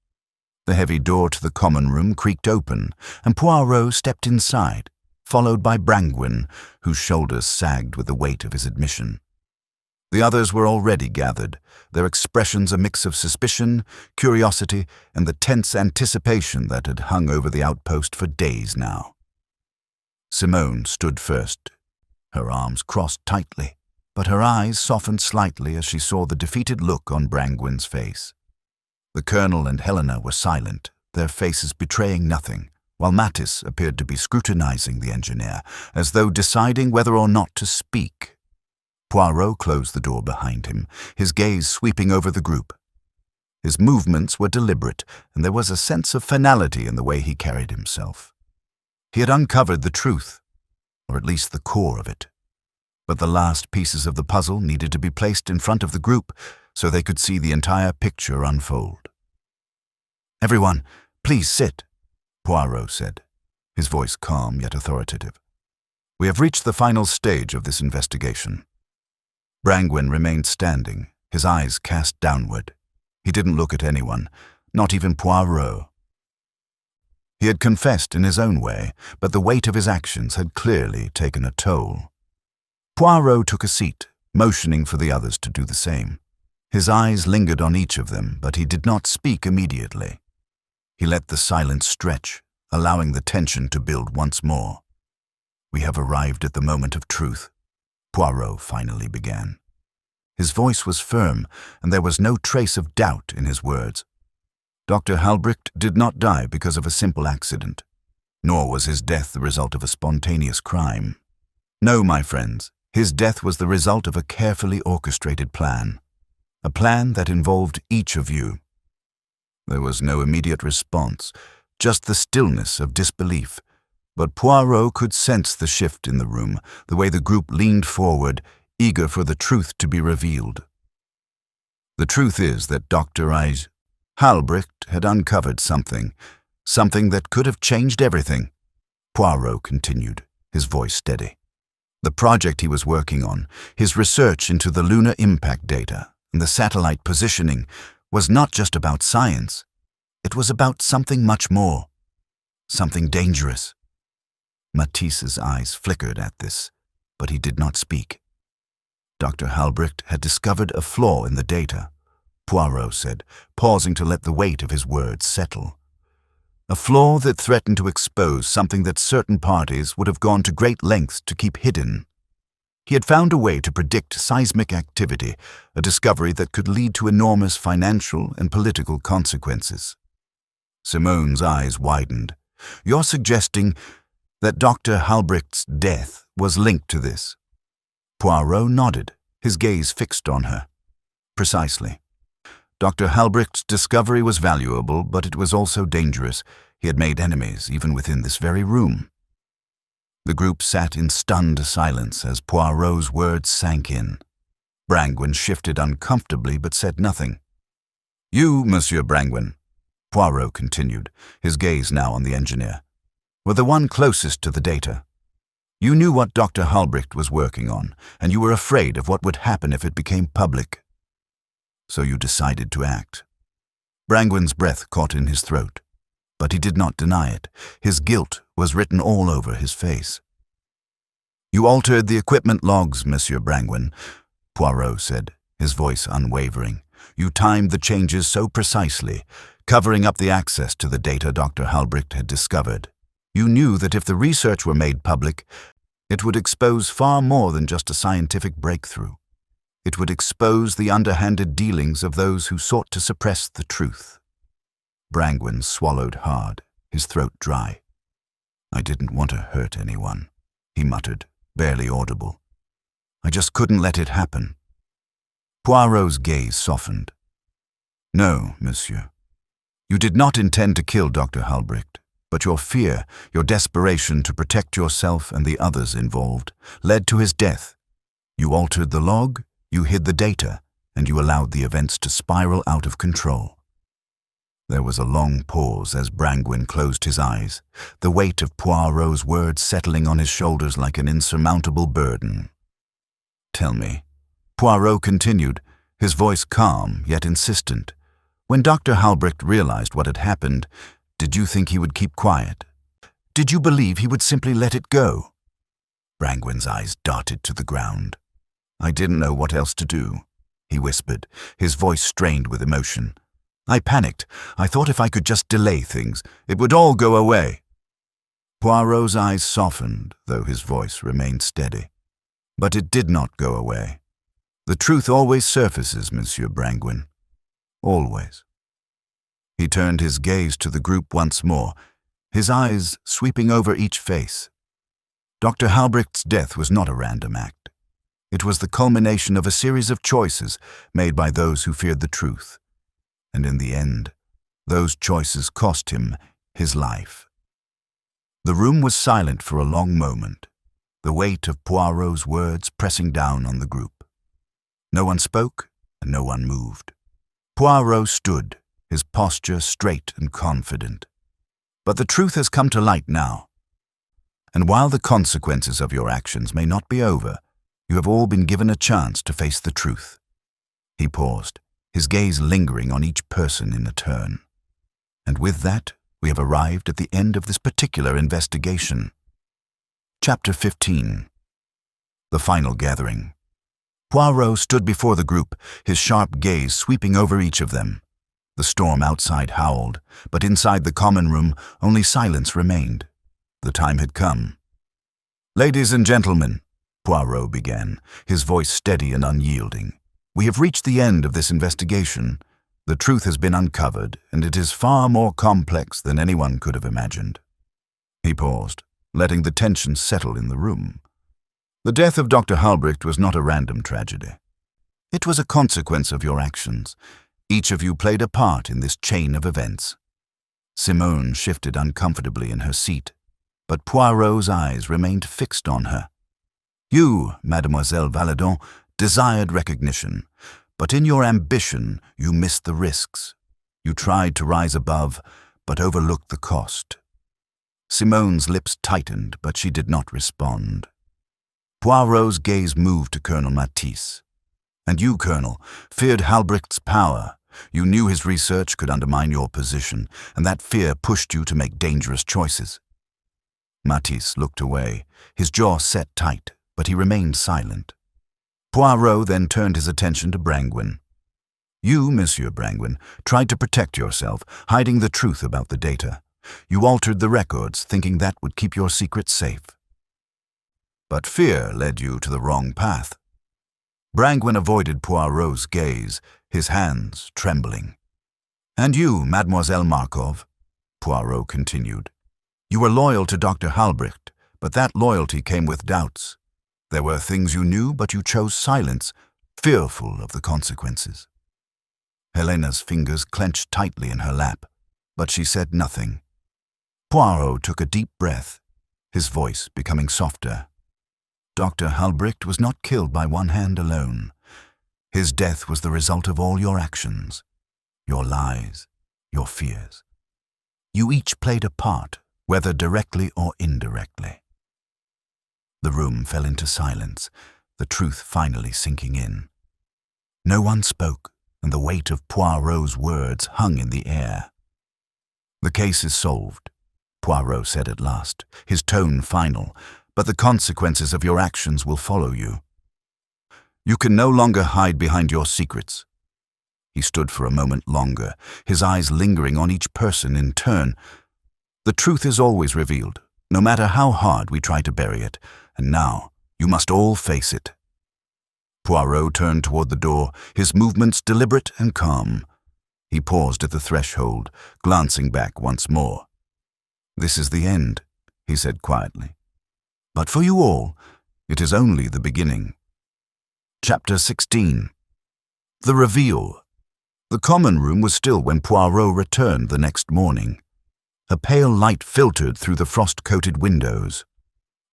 The heavy door to the common room creaked open, and Poirot stepped inside, followed by Brangwen, whose shoulders sagged with the weight of his admission. The others were already gathered, their expressions a mix of suspicion, curiosity, and the tense anticipation that had hung over the outpost for days now. Simone stood first, her arms crossed tightly, but her eyes softened slightly as she saw the defeated look on Brangwen's face. The Colonel and Helena were silent, their faces betraying nothing, while Mattis appeared to be scrutinizing the engineer, as though deciding whether or not to speak. Poirot closed the door behind him, his gaze sweeping over the group. His movements were deliberate, and there was a sense of finality in the way he carried himself. He had uncovered the truth, or at least the core of it. But the last pieces of the puzzle needed to be placed in front of the group so they could see the entire picture unfold. "Everyone, please sit," Poirot said, his voice calm yet authoritative. "We have reached the final stage of this investigation." Brangwen remained standing, his eyes cast downward. He didn't look at anyone, not even Poirot. He had confessed in his own way, but the weight of his actions had clearly taken a toll. Poirot took a seat, motioning for the others to do the same. His eyes lingered on each of them, but he did not speak immediately. He let the silence stretch, allowing the tension to build once more. "We have arrived at the moment of truth," Poirot finally began. His voice was firm, and there was no trace of doubt in his words. Dr. Halbricht did not die because of a simple accident, nor was his death the result of a spontaneous crime. No, my friends, his death was the result of a carefully orchestrated plan, a plan that involved each of you. There was no immediate response, just the stillness of disbelief, but Poirot could sense the shift in the room, the way the group leaned forward, eager for the truth to be revealed. The truth is that Dr. Halbricht had uncovered something that could have changed everything, Poirot continued, his voice steady. The project he was working on, his research into the lunar impact data and the satellite positioning, was not just about science. It was about something much more, something dangerous. Matisse's eyes flickered at this, but he did not speak. Dr. Halbricht had discovered a flaw in the data, Poirot said, pausing to let the weight of his words settle. A flaw that threatened to expose something that certain parties would have gone to great lengths to keep hidden. He had found a way to predict seismic activity, a discovery that could lead to enormous financial and political consequences. Simone's eyes widened. "You're suggesting that Dr. Halbricht's death was linked to this?" Poirot nodded, his gaze fixed on her. "Precisely. Dr. Halbricht's discovery was valuable, but it was also dangerous. He had made enemies, even within this very room." The group sat in stunned silence as Poirot's words sank in. Brangwen shifted uncomfortably but said nothing. "You, Monsieur Brangwen," Poirot continued, his gaze now on the engineer, "were the one closest to the data. You knew what Dr. Halbricht was working on, and you were afraid of what would happen if it became public. So you decided to act." Brangwen's breath caught in his throat, but he did not deny it. His guilt was written all over his face. "You altered the equipment logs, Monsieur Brangwen," Poirot said, his voice unwavering. "You timed the changes so precisely, covering up the access to the data Dr. Halbricht had discovered. You knew that if the research were made public, it would expose far more than just a scientific breakthrough. It would expose the underhanded dealings of those who sought to suppress the truth." Brangwen swallowed hard, his throat dry. "I didn't want to hurt anyone," he muttered, barely audible. "I just couldn't let it happen." Poirot's gaze softened. "No, monsieur. You did not intend to kill Dr. Halbricht, but your fear, your desperation to protect yourself and the others involved, led to his death. You altered the log, you hid the data, and you allowed the events to spiral out of control. There was a long pause as Brangwyn closed his eyes, the weight of Poirot's words settling on his shoulders like an insurmountable burden. "Tell me," Poirot continued, his voice calm yet insistent. "When Dr. Halbricht realized what had happened, did you think he would keep quiet? Did you believe he would simply let it go?" Brangwyn's eyes darted to the ground. "I didn't know what else to do," he whispered, his voice strained with emotion. "I panicked. I thought if I could just delay things, it would all go away." Poirot's eyes softened, though his voice remained steady. "But it did not go away. The truth always surfaces, Monsieur Brangwyn. Always." He turned his gaze to the group once more, his eyes sweeping over each face. Dr. Halbricht's death was not a random act. It was the culmination of a series of choices made by those who feared the truth. And in the end, those choices cost him his life. The room was silent for a long moment, the weight of Poirot's words pressing down on the group. No one spoke, and no one moved. Poirot stood, his posture straight and confident. "But the truth has come to light now. And while the consequences of your actions may not be over, you have all been given a chance to face the truth." He paused, his gaze lingering on each person in a turn. "And with that, we have arrived at the end of this particular investigation." Chapter 15. The Final Gathering. Poirot stood before the group, his sharp gaze sweeping over each of them. The storm outside howled, but inside the common room only silence remained. The time had come. "Ladies and gentlemen," Poirot began, his voice steady and unyielding, "we have reached the end of this investigation. The truth has been uncovered, and it is far more complex than anyone could have imagined." He paused, letting the tension settle in the room. "The death of Dr. Halbricht was not a random tragedy. It was a consequence of your actions. Each of you played a part in this chain of events." Simone shifted uncomfortably in her seat, but Poirot's eyes remained fixed on her. "You, Mademoiselle Valadon, desired recognition, but in your ambition you missed the risks. You tried to rise above, but overlooked the cost." Simone's lips tightened, but she did not respond. Poirot's gaze moved to Colonel Matisse. "And you, Colonel, feared Halbricht's power. You knew his research could undermine your position, and that fear pushed you to make dangerous choices." Matisse looked away, his jaw set tight, but he remained silent. Poirot then turned his attention to Brangwyn. "You, Monsieur Brangwyn, tried to protect yourself, hiding the truth about the data. You altered the records, thinking that would keep your secret safe. But fear led you to the wrong path." Brangwyn avoided Poirot's gaze, his hands trembling. "And you, Mademoiselle Markov," Poirot continued. "You were loyal to Dr. Halbricht, but that loyalty came with doubts. There were things you knew, but you chose silence, fearful of the consequences." Helena's fingers clenched tightly in her lap, but she said nothing. Poirot took a deep breath, his voice becoming softer. "Dr. Halbricht was not killed by one hand alone. His death was the result of all your actions, your lies, your fears. You each played a part, whether directly or indirectly." The room fell into silence, the truth finally sinking in. No one spoke, and the weight of Poirot's words hung in the air. "The case is solved," Poirot said at last, his tone final, "but the consequences of your actions will follow you. You can no longer hide behind your secrets." He stood for a moment longer, his eyes lingering on each person in turn. "The truth is always revealed, no matter how hard we try to bury it, and now you must all face it." Poirot turned toward the door, his movements deliberate and calm. He paused at the threshold, glancing back once more. "This is the end," he said quietly. "But for you all, it is only the beginning." Chapter 16. The Reveal. The common room was still when Poirot returned the next morning. A pale light filtered through the frost-coated windows.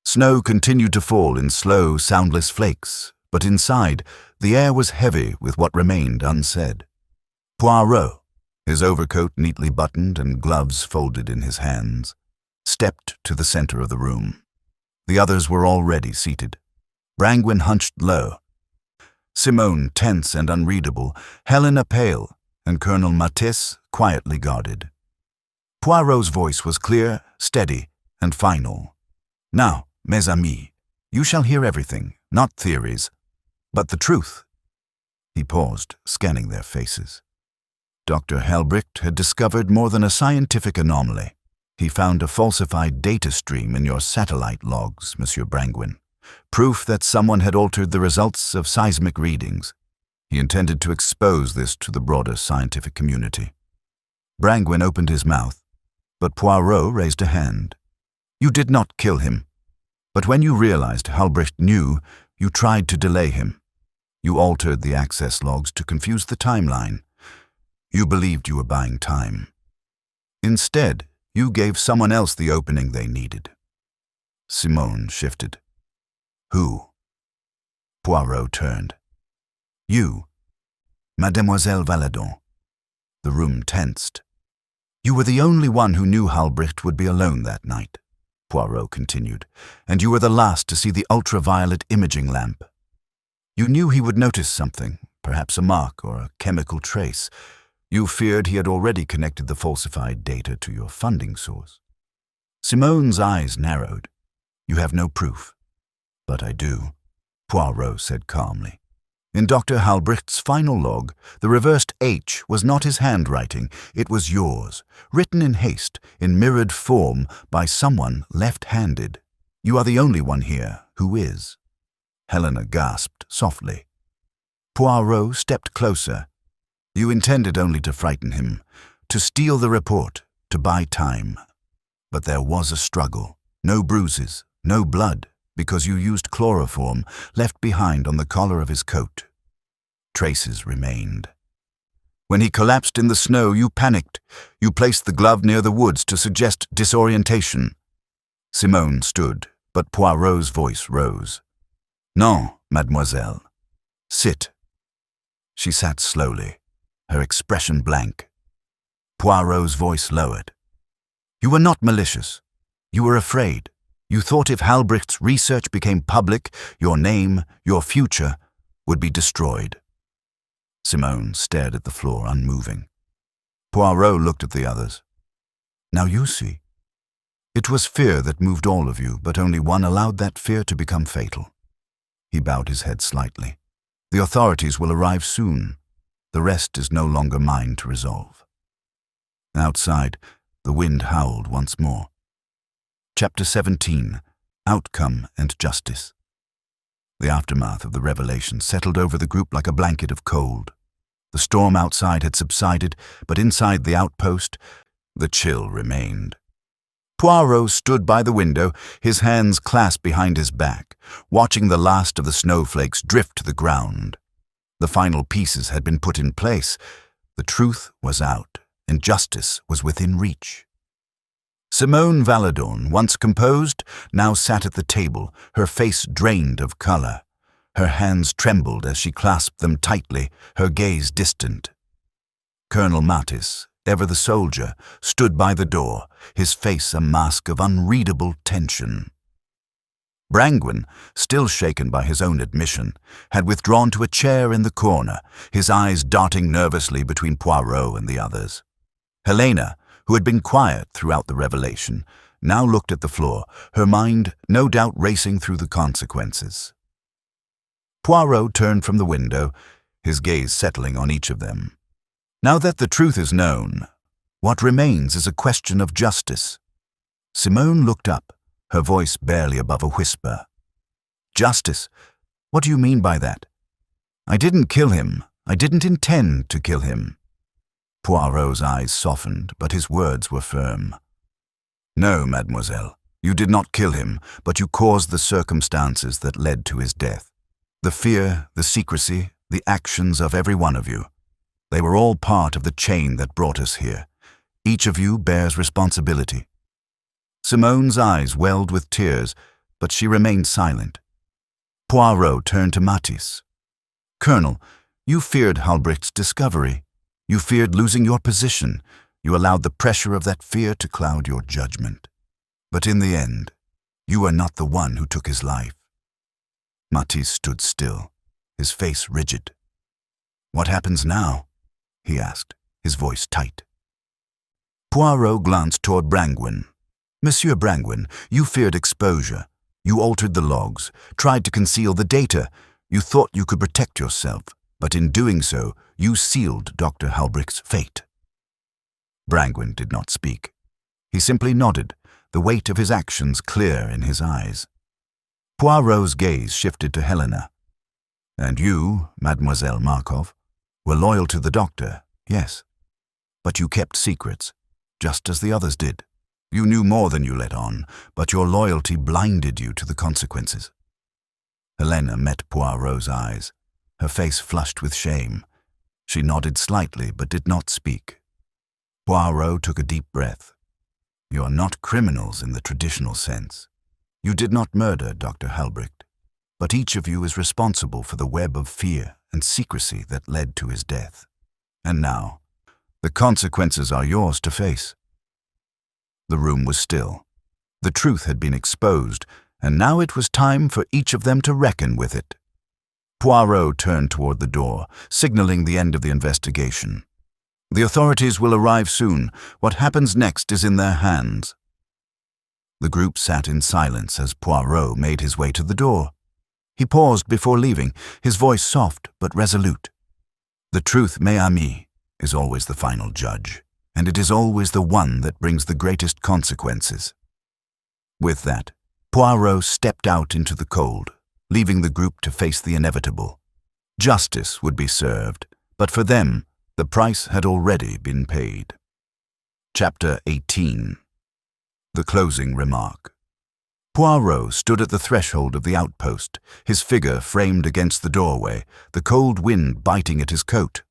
Snow continued to fall in slow, soundless flakes, but inside, the air was heavy with what remained unsaid. Poirot, his overcoat neatly buttoned and gloves folded in his hands, stepped to the center of the room. The others were already seated. Brangwyn hunched low, Simone tense and unreadable, Helena pale, and Colonel Matisse quietly guarded. Poirot's voice was clear, steady, and final. "Now, mes amis, you shall hear everything, not theories, but the truth." He paused, scanning their faces. Dr. Helbricht had discovered more than a scientific anomaly. He found a falsified data stream in your satellite logs, Monsieur Brangwyn. Proof that someone had altered the results of seismic readings. He intended to expose this to the broader scientific community. Brangwyn opened his mouth, but Poirot raised a hand. "You did not kill him, but when you realized Helbricht knew, you tried to delay him. You altered the access logs to confuse the timeline. You believed you were buying time. Instead, you gave someone else the opening they needed." Simone shifted. "Who?" Poirot turned. "You, Mademoiselle Valadon." The room tensed. "You were the only one who knew Helbricht would be alone that night," Poirot continued, "and you were the last to see the ultraviolet imaging lamp. You knew he would notice something, perhaps a mark or a chemical trace. You feared he had already connected the falsified data to your funding source." Simone's eyes narrowed. "You have no proof." "But I do," Poirot said calmly. "In Dr. Helbricht's final log, the reversed H was not his handwriting, it was yours, written in haste, in mirrored form, by someone left-handed. You are the only one here who is." Helena gasped softly. Poirot stepped closer. "You intended only to frighten him, to steal the report, to buy time. But there was a struggle, no bruises, no blood, because you used chloroform left behind on the collar of his coat. Traces remained. When he collapsed in the snow, you panicked. You placed the glove near the woods to suggest disorientation." Simone stood, but Poirot's voice rose. "Non, mademoiselle. Sit." She sat slowly, her expression blank. Poirot's voice lowered. "You were not malicious. You were afraid. You thought if Helbricht's research became public, your name, your future, would be destroyed." Simone stared at the floor, unmoving. Poirot looked at the others. "Now you see. It was fear that moved all of you, but only one allowed that fear to become fatal." He bowed his head slightly. "The authorities will arrive soon. The rest is no longer mine to resolve." Outside, the wind howled once more. Chapter 17, Outcome and Justice. The aftermath of the revelation settled over the group like a blanket of cold. The storm outside had subsided, but inside the outpost, the chill remained. Poirot stood by the window, his hands clasped behind his back, watching the last of the snowflakes drift to the ground. The final pieces had been put in place. The truth was out, and justice was within reach. Simone Valadon, once composed, now sat at the table, her face drained of color. Her hands trembled as she clasped them tightly, her gaze distant. Colonel Matisse, ever the soldier, stood by the door, his face a mask of unreadable tension. Brangwyn, still shaken by his own admission, had withdrawn to a chair in the corner, his eyes darting nervously between Poirot and the others. Helena, who had been quiet throughout the revelation, now looked at the floor, her mind no doubt racing through the consequences. Poirot turned from the window, his gaze settling on each of them. Now that the truth is known, what remains is a question of justice. Simone looked up, her voice barely above a whisper. "Justice? What do you mean by that?" "I didn't kill him. I didn't intend to kill him." Poirot's eyes softened, but his words were firm. "No, mademoiselle, you did not kill him, but you caused the circumstances that led to his death. The fear, the secrecy, the actions of every one of you. They were all part of the chain that brought us here. Each of you bears responsibility. Simone's eyes welled with tears, but she remained silent. Poirot turned to Matisse. Colonel, you feared Halbricht's discovery. You feared losing your position. You allowed the pressure of that fear to cloud your judgment. But in the end, you are not the one who took his life. Matisse stood still, his face rigid. What happens now? He asked, his voice tight. Poirot glanced toward Brangwyn. Monsieur Brangwyn, you feared exposure. You altered the logs, tried to conceal the data. You thought you could protect yourself, but in doing so, you sealed Dr. Halbricht's fate. Brangwyn did not speak. He simply nodded, the weight of his actions clear in his eyes. Poirot's gaze shifted to Helena. And you, Mademoiselle Markov, were loyal to the doctor, yes. But you kept secrets, just as the others did. You knew more than you let on, but your loyalty blinded you to the consequences. Helena met Poirot's eyes, her face flushed with shame. She nodded slightly, but did not speak. Poirot took a deep breath. You are not criminals in the traditional sense. You did not murder Dr. Halbricht, but each of you is responsible for the web of fear and secrecy that led to his death. And now, the consequences are yours to face. The room was still. The truth had been exposed, and now it was time for each of them to reckon with it. Poirot turned toward the door, signaling the end of the investigation. The authorities will arrive soon. What happens next is in their hands. The group sat in silence as Poirot made his way to the door. He paused before leaving, his voice soft but resolute. The truth, mes amis, is always the final judge, and it is always the one that brings the greatest consequences. With that, Poirot stepped out into the cold, leaving the group to face the inevitable. Justice would be served, but for them, the price had already been paid. Chapter 18. The closing remark. Poirot stood at the threshold of the outpost, his figure framed against the doorway, the cold wind biting at his coat.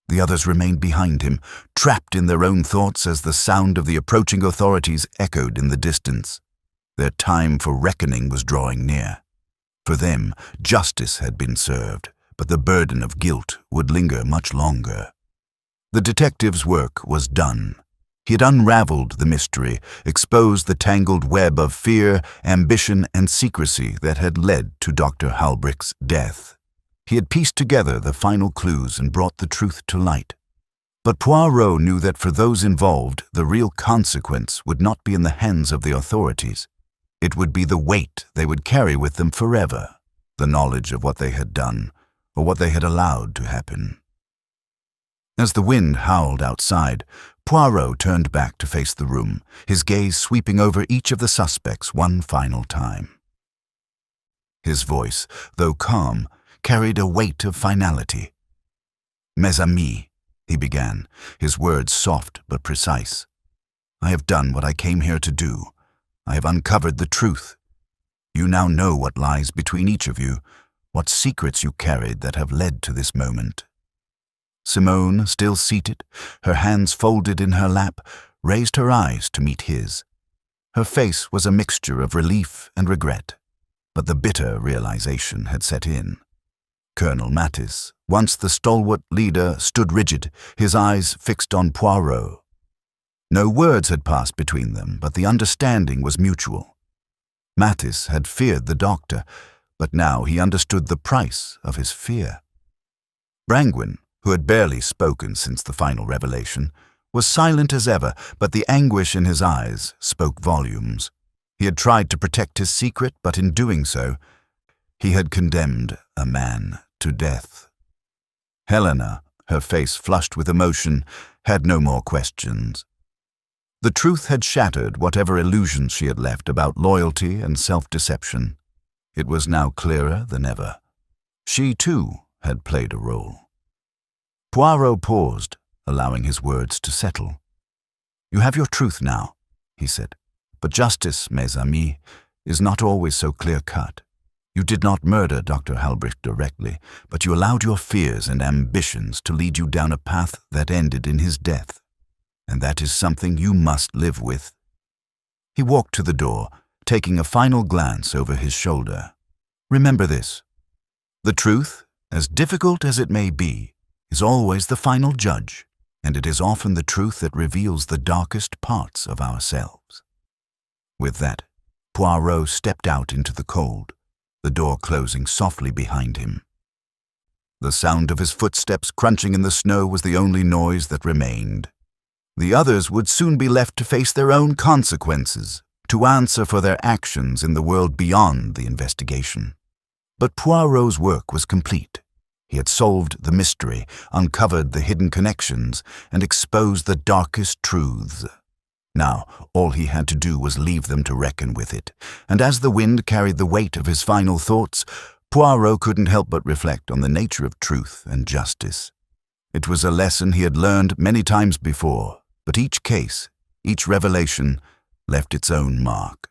The others remained behind him, trapped in their own thoughts as the sound of the approaching authorities echoed in the distance. Their time for reckoning was drawing near. For them, justice had been served, but the burden of guilt would linger much longer. The detective's work was done. He had unraveled the mystery, exposed the tangled web of fear, ambition, and secrecy that had led to Dr. Halbricht's death. He had pieced together the final clues and brought the truth to light. But Poirot knew that for those involved, the real consequence would not be in the hands of the authorities. It would be the weight they would carry with them forever, the knowledge of what they had done, or what they had allowed to happen. As the wind howled outside, Poirot turned back to face the room, his gaze sweeping over each of the suspects one final time. His voice, though calm, carried a weight of finality. Mes amis, he began, his words soft but precise. I have done what I came here to do. I have uncovered the truth. You now know what lies between each of you, what secrets you carried that have led to this moment. Simone, still seated, her hands folded in her lap, raised her eyes to meet his. Her face was a mixture of relief and regret, but the bitter realization had set in. Colonel Matisse, once the stalwart leader, stood rigid, his eyes fixed on Poirot. No words had passed between them, but the understanding was mutual. Matisse had feared the doctor, but now he understood the price of his fear. Brangwyn, who had barely spoken since the final revelation, was silent as ever, but the anguish in his eyes spoke volumes. He had tried to protect his secret, but in doing so, he had condemned a man to death. Helena, her face flushed with emotion, had no more questions. The truth had shattered whatever illusions she had left about loyalty and self-deception. It was now clearer than ever. She, too, had played a role. Poirot paused, allowing his words to settle. You have your truth now, he said, but justice, mes amis, is not always so clear-cut. You did not murder Dr. Halbricht directly, but you allowed your fears and ambitions to lead you down a path that ended in his death. and that is something you must live with. He walked to the door, taking a final glance over his shoulder. Remember this. The truth, as difficult as it may be, is always the final judge, and it is often the truth that reveals the darkest parts of ourselves. With that, Poirot stepped out into the cold, the door closing softly behind him. The sound of his footsteps crunching in the snow was the only noise that remained. The others would soon be left to face their own consequences, to answer for their actions in the world beyond the investigation. But Poirot's work was complete. He had solved the mystery, uncovered the hidden connections, and exposed the darkest truths. Now, all he had to do was leave them to reckon with it, and as the wind carried the weight of his final thoughts, Poirot couldn't help but reflect on the nature of truth and justice. It was a lesson he had learned many times before, but each case, each revelation, left its own mark.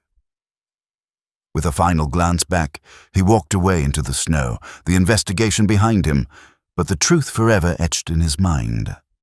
With a final glance back, he walked away into the snow, the investigation behind him, but the truth forever etched in his mind.